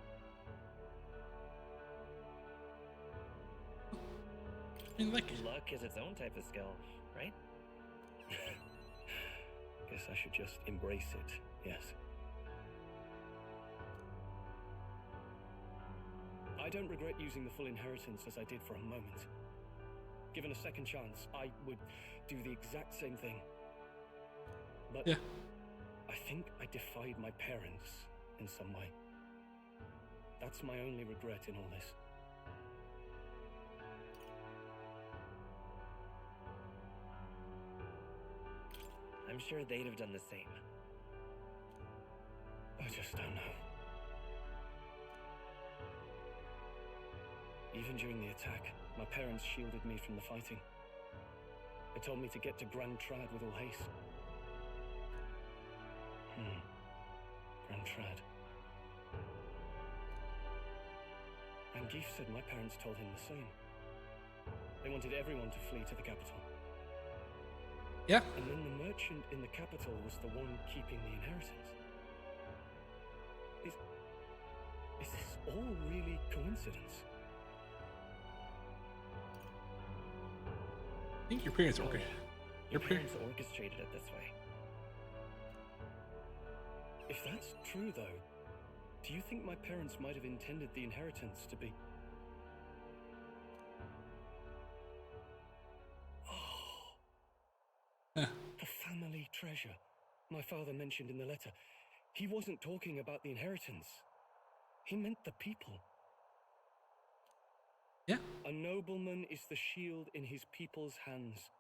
I mean, like, Luck is its own type of skill, right? Guess I should just embrace it, yes. I don't regret using the full inheritance as I did for a moment. Given a second chance, I would do the exact same thing. But yeah. I think I defied my parents in some way. That's my only regret in all this. I'm sure they'd have done the same. I just don't know. Even during the attack, my parents shielded me from the fighting. They told me to get to Grand Trad with all haste. Grand Trad. And Geef said my parents told him the same. They wanted everyone to flee to the capital. Yeah. And then the merchant in the capital was the one keeping the inheritance. Is this all really coincidence? I think your parents Oh, your par- parents orchestrated it this way. If that's true, though, do you think my parents might have intended the inheritance to be... Oh, Huh. the family treasure my father mentioned in the letter. He wasn't talking about the inheritance. He meant the people. Yeah. A nobleman is the shield in his people's hands,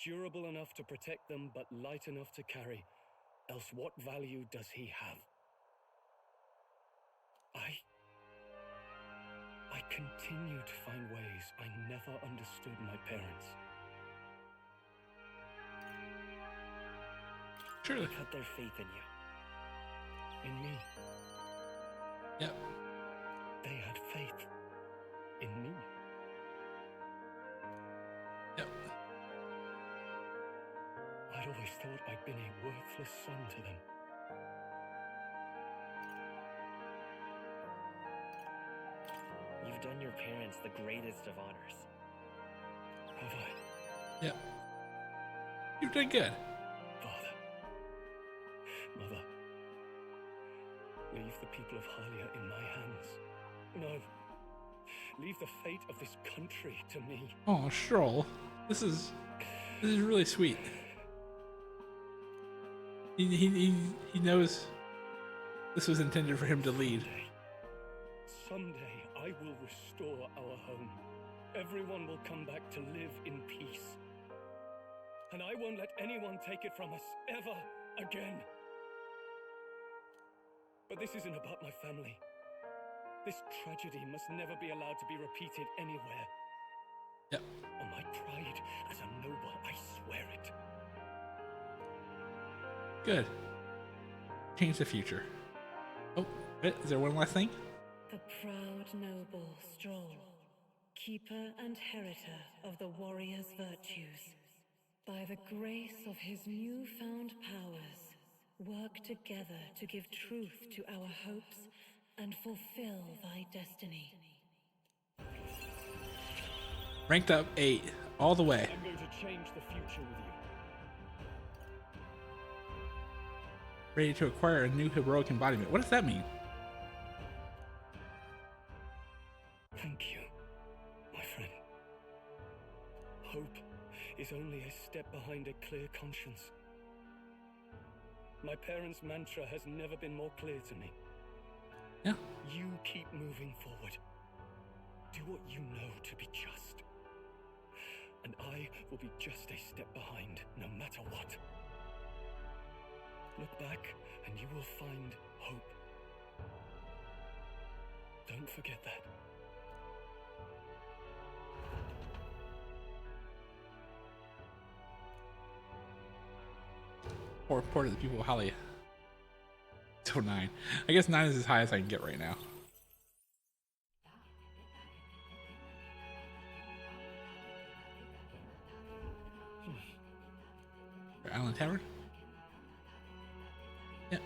durable enough to protect them, but light enough to carry. Else what value does he have? I continue to find ways I never understood my parents. Surely. They put their faith in you. In me. Yep. They had faith in me. Yep. I'd always thought I'd been a worthless son to them. You've done your parents the greatest of honors. Have I? Yep. You've done good. Father, Mother, leave the people of Hylia in my hands. No, leave the fate of this country to me. Oh, Strohl. This is really sweet. He knows this was intended for him to lead. Someday I will restore our home. Everyone will come back to live in peace. And I won't let anyone take it from us, ever again. But this isn't about my family. This tragedy must never be allowed to be repeated anywhere. Yep. On my pride as a noble, I swear it. Good. Change the future. Oh, wait, is there one last thing? The proud noble Strohl, keeper and heritor of the warrior's virtues, by the grace of his newfound powers, work together to give truth to our hopes and fulfill thy destiny. Ranked up 8, all the way. I'm going to change the future with you. Ready to acquire a new heroic embodiment. What does that mean? Thank you, my friend. Hope is only a step behind a clear conscience. My parents' mantra has never been more clear to me. Yeah. You keep moving forward. Do what you know to be just. And I will be just a step behind, no matter what. Look back and you will find hope. Don't forget that. Or report to the people of Hylia. So 9. I guess 9 is as high as I can get right now. Island Tavern? Yeah.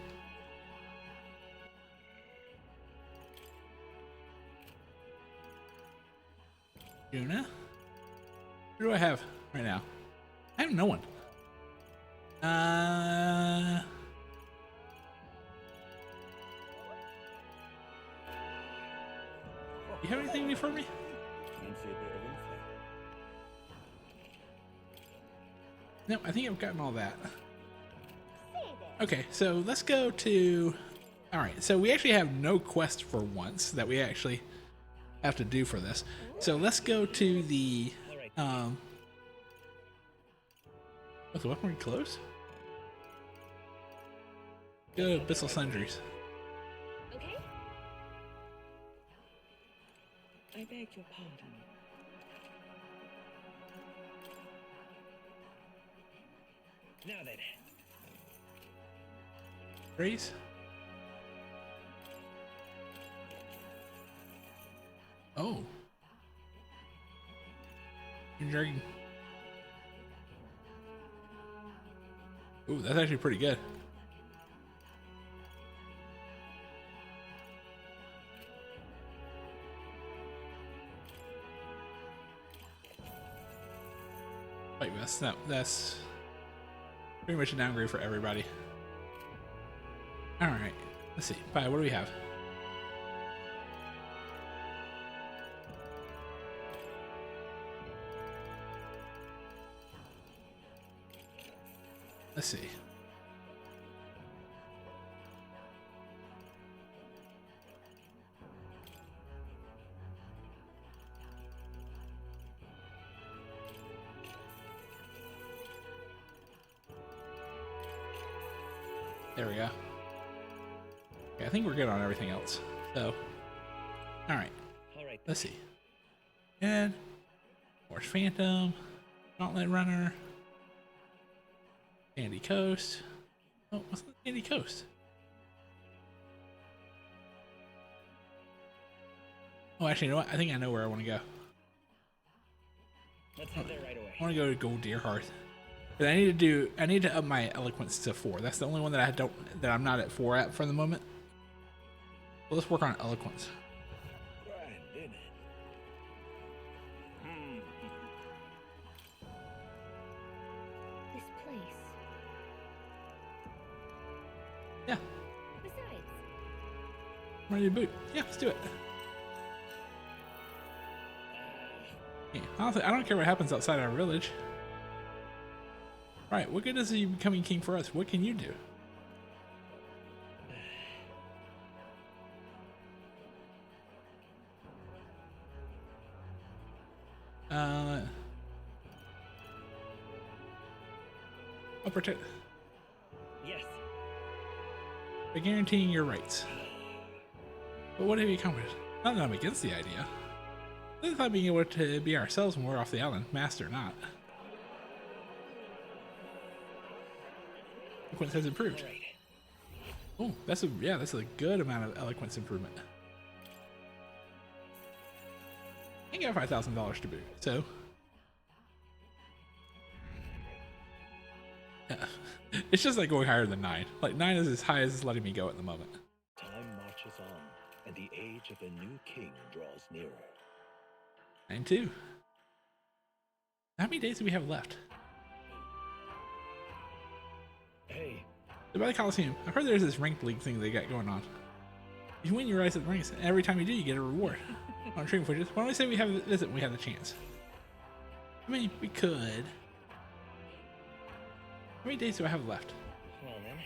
Juna? Who do I have right now? I have no one. You have anything new for me? Fancy a bit of info? No, I think I've gotten all that. Okay, so let's go to... Alright, so we actually have no quest for once that we actually have to do for this. So let's go to the... Oh, the weaponry close? Go to Abyssal Sundries. Okay? I beg your pardon. Now then. Raise? Oh. Dragon. Ooh, that's actually pretty good. Fight vest. No, that's pretty much a downgrade for everybody. Alright. Let's see. Bye, what do we have? Let's see. There we go. Okay, I think we're good on everything else. So, all right. Let's see. Head, Force Phantom, Gauntlet Runner, Sandy Coast. Oh, what's the Sandy Coast? Oh, actually, you know what? I think I know where I want to go. Let's head there right away. I want to go to Gold Deer Hearth. But I need to up my eloquence to 4. That's the only one that I'm not at 4 at for the moment. Well, let's work on eloquence. This place. Yeah. Besides, I'm ready to boot. Yeah, let's do it. Yeah, honestly, I don't care what happens outside our village. Right, what good is you becoming king for us? What can you do? I'll protect. Yes. By guaranteeing your rights. But what have you accomplished? Not that I'm against the idea. I thought being able to be ourselves when we're off the island, master or not. Eloquence has improved. Oh, that's a good amount of eloquence improvement. I got $5,000 to boot, so yeah. It's just like going higher than 9. Like 9 is as high as it's letting me go at the moment. Time marches on, and the age of the new king draws nearer. 9-2. How many days do we have left? Hey. By the Coliseum. I've heard there's this ranked league thing they got going on. You win your rise at the ranks, and every time you do, you get a reward. On training footage. Why don't we say we have a visit when we have the chance? I mean, we could. How many days do I have left? Well then.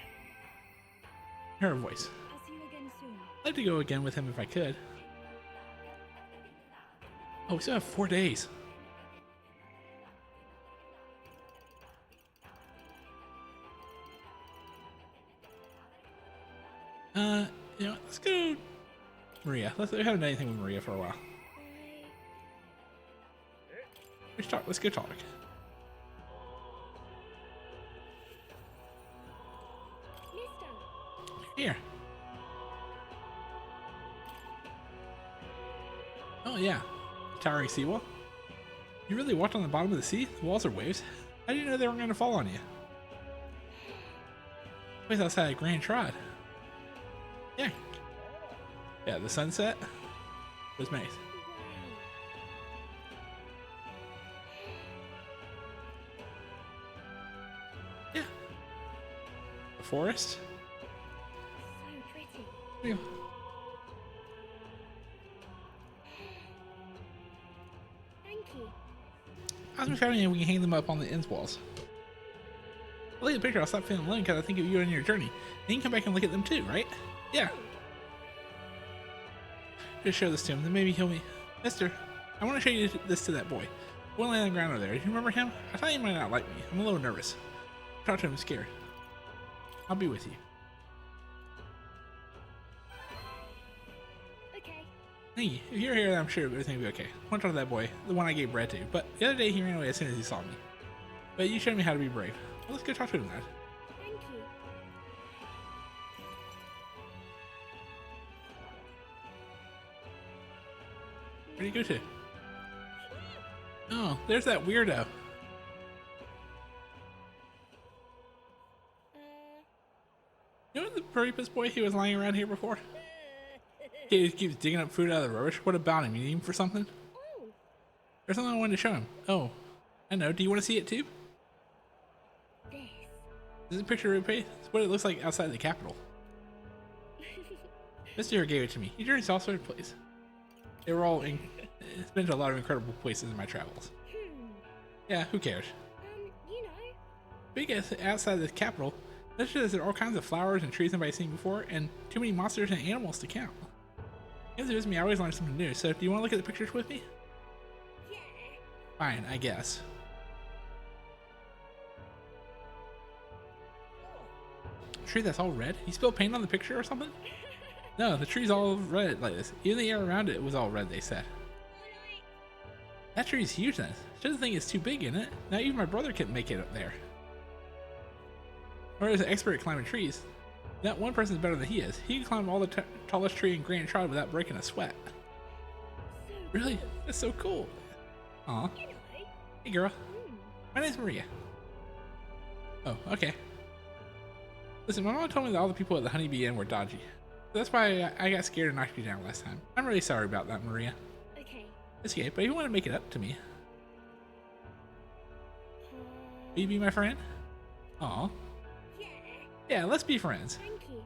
Hear a voice. I'll see you again soon. I'd like to go again with him if I could. Oh, we still have 4 days. You know, let's go Maria. We haven't done anything with Maria for a while. Let's go talk. Here. Oh yeah. Towering seawall. You really walked on the bottom of the sea? The walls are waves. How did you know they weren't going to fall on you? Place outside Grand Trod. Yeah. Yeah, the sunset was nice. Yeah. The forest. so pretty. Yeah. Thank you. How's my family? We can hang them up on the ends walls. I'll look at the picture. I'll stop feeling alone because I think of you and your journey. And you can come back and look at them too, right? Yeah. Just show this to him, then maybe he'll be. Mister, I want to show you this to that boy. The one laying on the ground over there. Do you remember him? I thought he might not like me. I'm a little nervous. Talk to him, I'm scared. I'll be with you. Okay. Thank you. If you're here, I'm sure everything will be okay. I want to talk to that boy, the one I gave bread to. But the other day he ran away as soon as he saw me. But you showed me how to be brave. Well, let's go talk to him, lad. Thank you. Where do you go to? Oh, there's that weirdo. You know the Puripus boy who was lying around here before? He keeps digging up food out of the rubbish. What about him? You need him for something? Oh, There's something I wanted to show him. Oh, I know. Do you want to see it too? This. This is a picture of it's what it looks like outside the Capitol. Mr. gave it to me. He journeys all sorts of places. They were all it's been to a lot of incredible places in my travels. Yeah, who cares? You know. Because outside the Capitol, there's just all kinds of flowers and trees nobody's seen before, and too many monsters and animals to count. As it is me, I always learn something new. So, do you want to look at the pictures with me? Yeah. Fine, I guess. Tree that's all red? You spilled paint on the picture or something? No, the tree's all red like this. Even the air around it was all red, they said. That tree's huge then. Doesn't think it's too big in it. Now even my brother couldn't make it up there. Or as an expert at climbing trees, that one person's better than he is. He can climb all the tallest tree in Grand Trod without breaking a sweat. Really? That's so cool. Aw. Hey girl. My name's Maria. Oh, okay. Listen, my mom told me that all the people at the Honeybee Inn were dodgy. So that's why I got scared and knocked you down last time. I'm really sorry about that, Maria. Okay. It's okay, but if you want to make it up to me, will you be my friend? Aw. Yeah. Yeah, let's be friends. Thank you.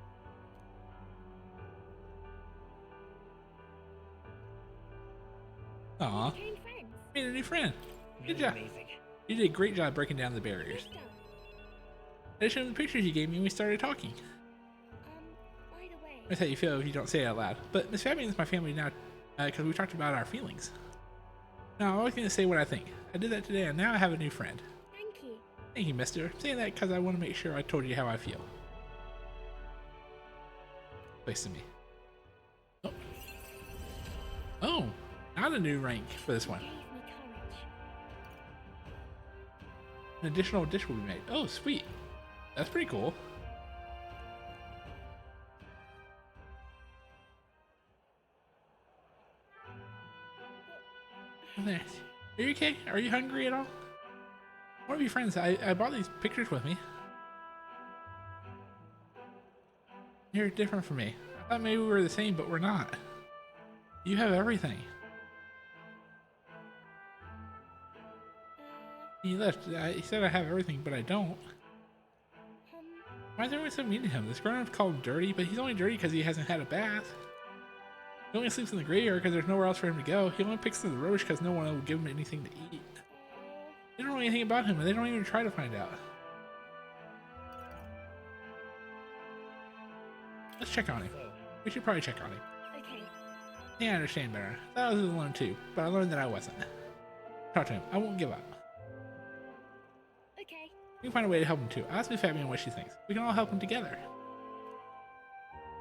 Aw. Became friends. Made a new friend. Good Really job. amazing. You did a great job breaking down the barriers. Good stuff. I showed him the pictures you gave me when we started talking. By the way. That's how you feel if you don't say it out loud. But Miss Fabian is my family now, because we talked about our feelings. Now, I'm always going to say what I think. I did that today, and now I have a new friend. Thank you. Thank you, mister. I'm saying that because I want to make sure I told you how I feel. Place to me. Oh. Oh, not a new rank for this one. Gave me courage. An additional dish will be made. Oh, sweet. That's pretty cool. There. Are you okay? Are you hungry at all? One of your friends, I brought these pictures with me. You're different from me. I thought maybe we were the same, but we're not. You have everything. He left. He said I have everything, but I don't. Why is everyone so mean to him? This grown-up called him dirty, but he's only dirty because he hasn't had a bath. He only sleeps in the graveyard because there's nowhere else for him to go. He only picks through the rubbish because no one will give him anything to eat. They don't know anything about him, and they don't even try to find out. Let's check on him. We should probably check on him. Okay. Yeah, I understand better. I thought I was alone too, but I learned that I wasn't. Talk to him. I won't give up. Okay. We can find a way to help him too. Ask Miss Fabian what she thinks. We can all help him together.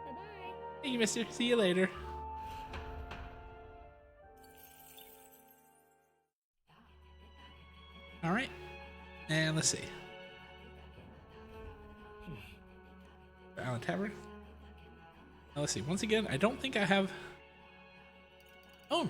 Bye-bye. Thank you, mister. See you later. Alright. And let's see. Island Tavern. Now let's see. Once again, I don't think I have... Oh!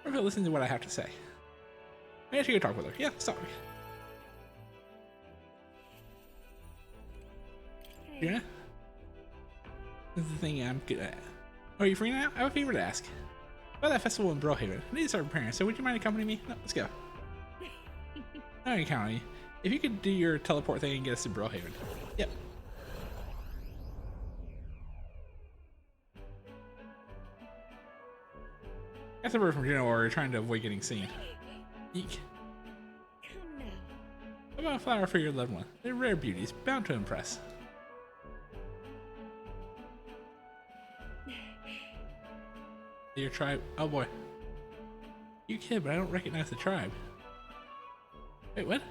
Or if I listen to what I have to say. Maybe I should go talk with her. Yeah, sorry. Yeah? This is the thing I'm good at. Oh, are you free now? I have a favor to ask. About that festival in Brohaven. I need to start preparing, so would you mind accompanying me? No, let's go. I can count on you. If you could do your teleport thing and get us to Brohaven. Yep. That's a word from Juno, or you're trying to avoid getting seen. Eek. Come now. How about a flower for your loved one? They're rare beauties, bound to impress. Your tribe? Oh boy. You kid, but I don't recognize the tribe. Wait, what?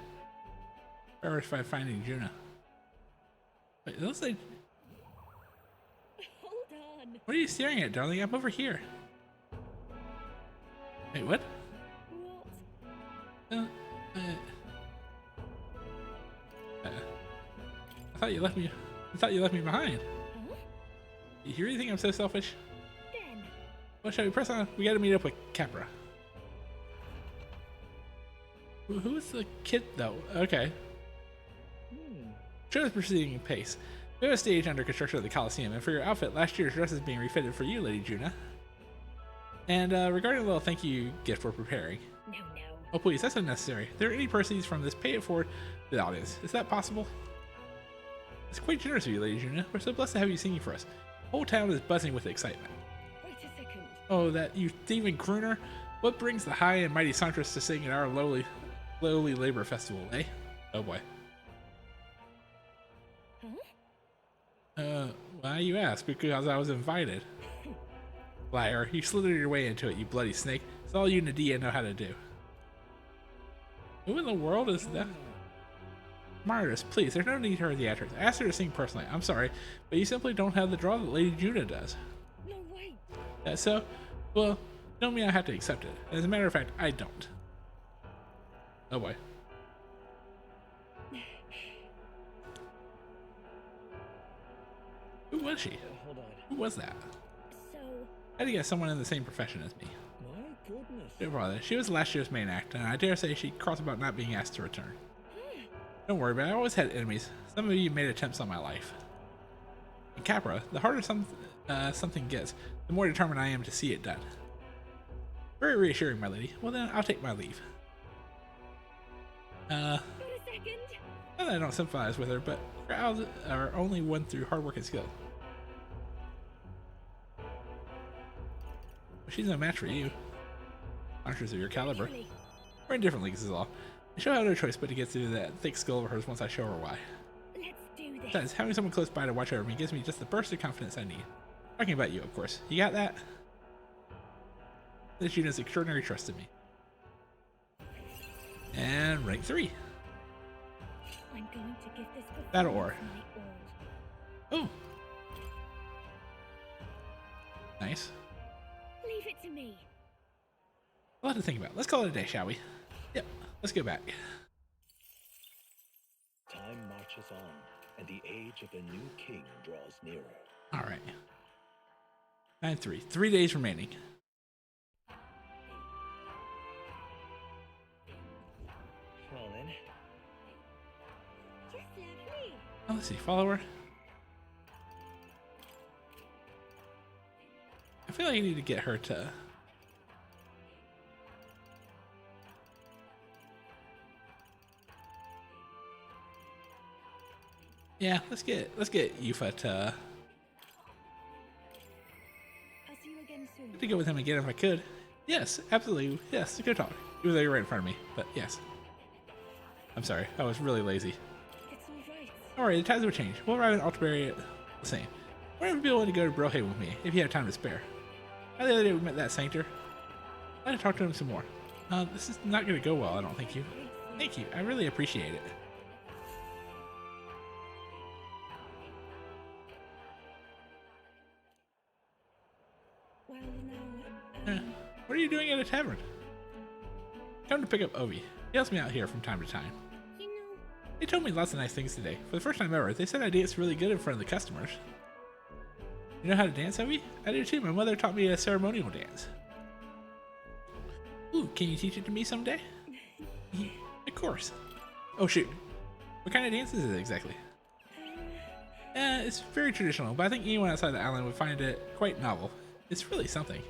First by finding Juno. Wait, it looks like... Hold on. What are you staring at, darling? I'm over here. Wait, what? What? I thought you left me. I thought you left me behind. Huh? You really think I'm so selfish? Ben. What shall we press on? We gotta meet up with Capra. Who is the kid, though? Okay. Show is proceeding in pace. We have a stage under construction at the Coliseum, and for your outfit, last year's dress is being refitted for you, Lady Juna. And regarding a little thank you gift we're preparing. No, no. Oh please, that's unnecessary. If there are any proceeds from this, pay it forward to the audience. Is that possible? It's quite generous of you, Lady Juna. We're so blessed to have you singing for us. The whole town is buzzing with excitement. Wait a second. Oh, that you thieving crooner! What brings the high and mighty songstress to sing at our lowly labor festival, eh? Oh boy. Huh? Why you ask? Because I was invited. Liar, you slithered your way into it, you bloody snake. It's all you Nadia know how to do. Who in the world is that? Martyrs, please, there's no need to hurt the actress. I asked her to sing personally. I'm sorry, but you simply don't have the draw that Lady Juna does. No way. That's so? Well, don't mean I have to accept it. As a matter of fact, I don't. Oh boy. Who was she? Hold on. Who was that? So, I had to guess someone in the same profession as me. My goodness. Don't bother. She was last year's main act, and I dare say she crossed about not being asked to return. Don't worry, but I always had enemies. Some of you made attempts on my life. In Capra, the harder something gets, the more determined I am to see it done. Very reassuring, my lady. Well then, I'll take my leave. wait a second. Not that I don't sympathize with her, but crowds are only won through hard work and skill. But she's no match for you. Monsters of your caliber. Really? We're in different leagues is all. I she'll have no choice but to get through that thick skull of hers once I show her why. Let's do this. Besides, having someone close by to watch over me gives me just the burst of confidence I need. Talking about you, of course. You got that? This unit's extraordinary trust in me. And rank 3. I'm going to give this Battle ore. my all. Oh. Nice. Leave it to me. A lot to think about. Let's call it a day, shall we? Yep. Let's go back. Time marches on, and the age of the new king draws nearer. All right. 9-3. 3 days remaining. Well then. Just let me. Oh, let's see. Follower. I feel like I need to get her to. Yeah, let's get Yufa to I'll see you again soon. go with him again if I could. Yes, absolutely. Yes, go talk. He was like right in front of me, but yes. I'm sorry, I was really lazy. It's all right. Alright, the times will change. We'll arrive in Altaberry the same. We're never be willing to go to Brohaven with me if you have time to spare. The other day we met that sanctor. I'd like to talk to him some more. This is not going to go well, I don't think you. Thank you, I really appreciate it. Well, now, What are you doing at a tavern? Come to pick up Ovi. He helps me out here from time to time. you know, They told me lots of nice things today. For the first time ever, they said I dance really good in front of the customers. You know how to dance, Ovi? I do too. My mother taught me a ceremonial dance. Ooh, can you teach it to me someday? Of course. Oh shoot. What kind of dance is it exactly? It's very traditional, but I think anyone outside the island would find it quite novel. It's really something.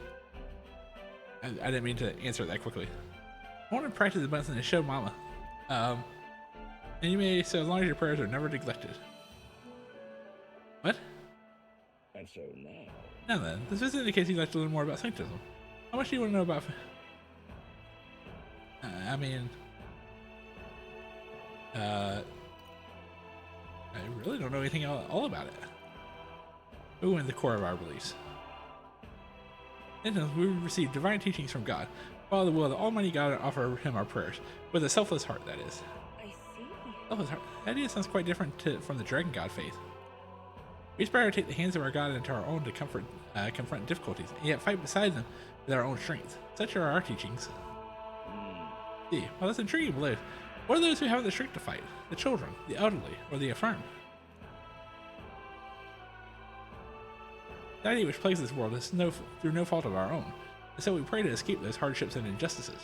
I didn't mean to answer that quickly. I want to practice a bunch and show Mama. And you may, so as long as your prayers are never neglected. What? And so now, Now then, this visit indicates you'd like to learn more about Sanctism. How much do you want to know about... I really don't know anything all about it. We went in the core of our beliefs. And we receive divine teachings from God. Follow the will of the Almighty God and offer him our prayers. With a selfless heart, that is. I see. Selfless heart? That idea sounds quite different from the Dragon God faith. We aspire to take the hands of our God into our own to confront difficulties, and yet fight beside them with our own strength. Such are our teachings. See, well, that's intriguing to believe. What are those who have the strength to fight? The children, the elderly, or the infirm? The idea which plagues this world is through no fault of our own, and so we pray to escape those hardships and injustices.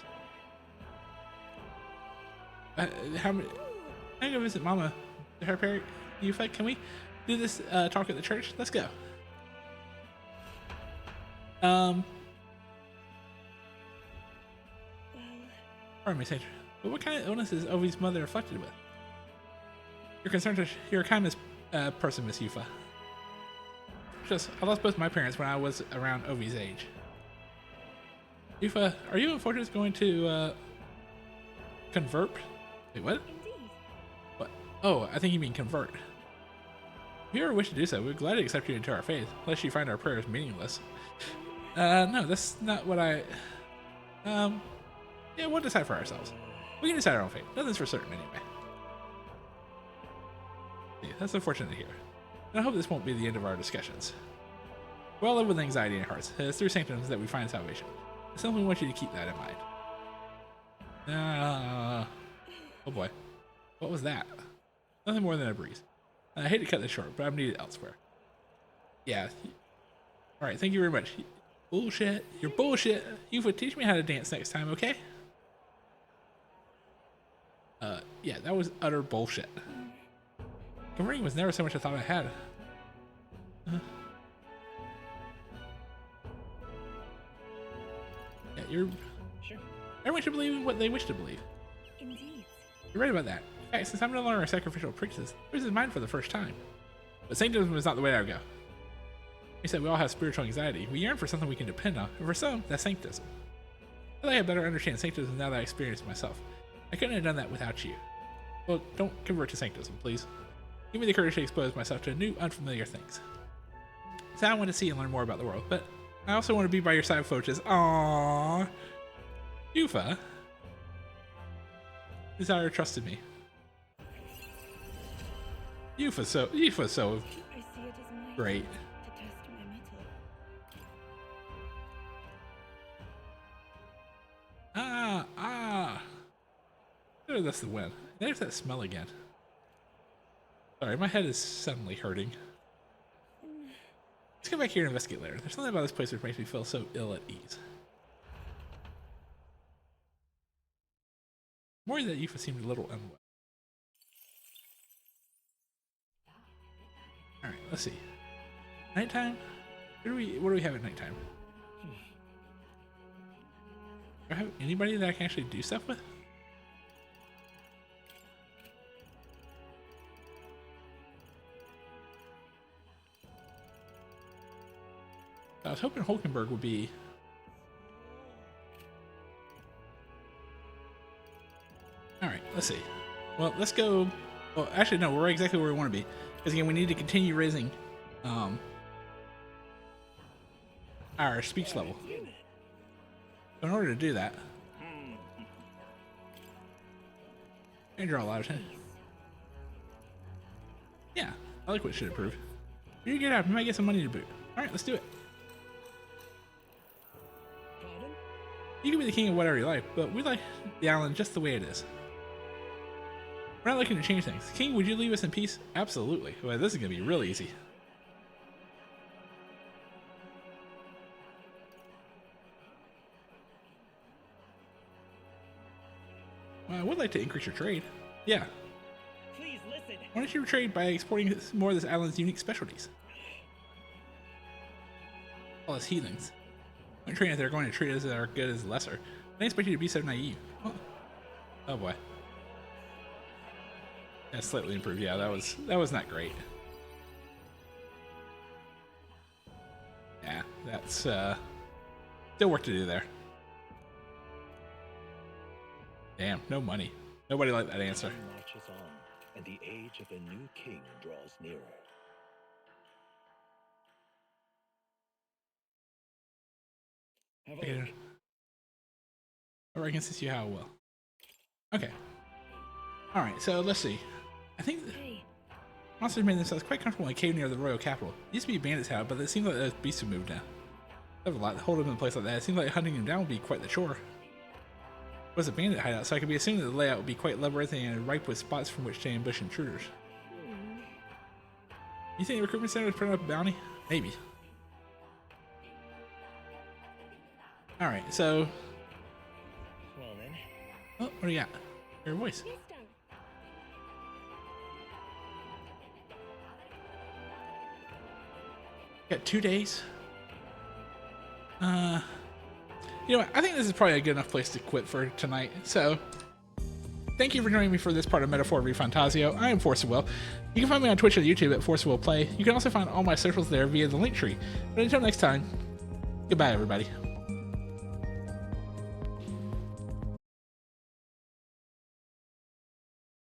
How many? Can I go visit Mama? Her parent, Yufa? Can we do this talk at the church? Let's go. Pardon me, Sage. But what kind of illness is Ovi's mother afflicted with? You're a kind person, Miss Yufa. I lost both my parents when I was around Ovi's age. Yufa, are you unfortunately going to convert? Wait, what? Indeed. What? Oh, I think you mean convert. If you ever wish to do so, we'd gladly accept you into our faith, unless you find our prayers meaningless. No, that's not what I... yeah, we'll decide for ourselves. We can decide our own fate. Nothing's for certain anyway. Yeah, that's unfortunate to hear. And I hope this won't be the end of our discussions. We all live with anxiety in our hearts. It's through sanctums that we find salvation. I simply want you to keep that in mind. Oh boy. What was that? Nothing more than a breeze. I hate to cut this short, but I'm needed elsewhere. Yeah. Alright, thank you very much. Bullshit. You're bullshit. You would teach me how to dance next time, okay? Yeah, that was utter bullshit. Converting was never so much I thought I had. Yeah, you're... Sure. Everyone should believe in what they wish to believe. Indeed. You're right about that. In fact, since I'm no longer a sacrificial princess, yours is mine for the first time. But sanctism is not the way I would go. You said we all have spiritual anxiety. We yearn for something we can depend on, and for some, that's sanctism. I feel like I better understand sanctism now that I experienced it myself. I couldn't have done that without you. Well, don't convert to sanctism, please. Give me the courage to expose myself to new, unfamiliar things. So I want to see and learn more about the world, but I also want to be by your side, Foches. Aww. Yufa. Desire trusted me. Yufa's so I see it as my great. to test my mettle. Oh, that's the win. There's that smell again. Sorry, my head is suddenly hurting. Let's come back here and investigate later. There's something about this place which makes me feel so ill at ease. I'm worried that Yufa seemed a little unwell. Alright, let's see. Nighttime? What do we have at nighttime? Do I have anybody that I can actually do stuff with? I was hoping Hulkenberg would be... Alright, let's see. Well, let's go... Well, actually, no, we're exactly where we want to be. Because again, we need to continue raising our speech level. In order to do that... And draw a lot of attention. Yeah, I like what should improve. You get out, you might get some money to boot. Alright, let's do it. You can be the king of whatever you like, but we like the island just the way it is. We're not looking to change things. King, would you leave us in peace? Absolutely. Well, this is going to be real easy. Well, I would like to increase your trade. Yeah. Please listen. Why don't you trade by exporting more of this island's unique specialties? All us heathens. I'm trained that they're going to treat us as our good as lesser. I didn't expect you to be so naive. Oh boy. That's slightly improved. Yeah, that was not great. Yeah, that's still work to do there. Damn, no money. Nobody liked that answer. Time marches on, and the age of a new king draws nearer. Or I can assist you how well. Okay. Alright, so let's see. I think monsters made themselves quite comfortable in a cave near the royal capital. It used to be bandits' house, but it seems like those beasts have moved now. They have a lot to hold them in a place like that. It seems like hunting them down would be quite the chore. It was a bandit hideout, so I could be assuming that the layout would be quite labyrinthine and ripe with spots from which to ambush intruders. You think the recruitment center would put up a bounty? Maybe. Alright, so... Well then. Oh, what do you got? Your voice. Milestone. Got 2 days. You know what? I think this is probably a good enough place to quit for tonight. So, thank you for joining me for this part of Metaphor ReFantazio. I am Forcible. You can find me on Twitch and YouTube at Forcible Play. You can also find all my socials there via the link tree. But until next time, goodbye, everybody.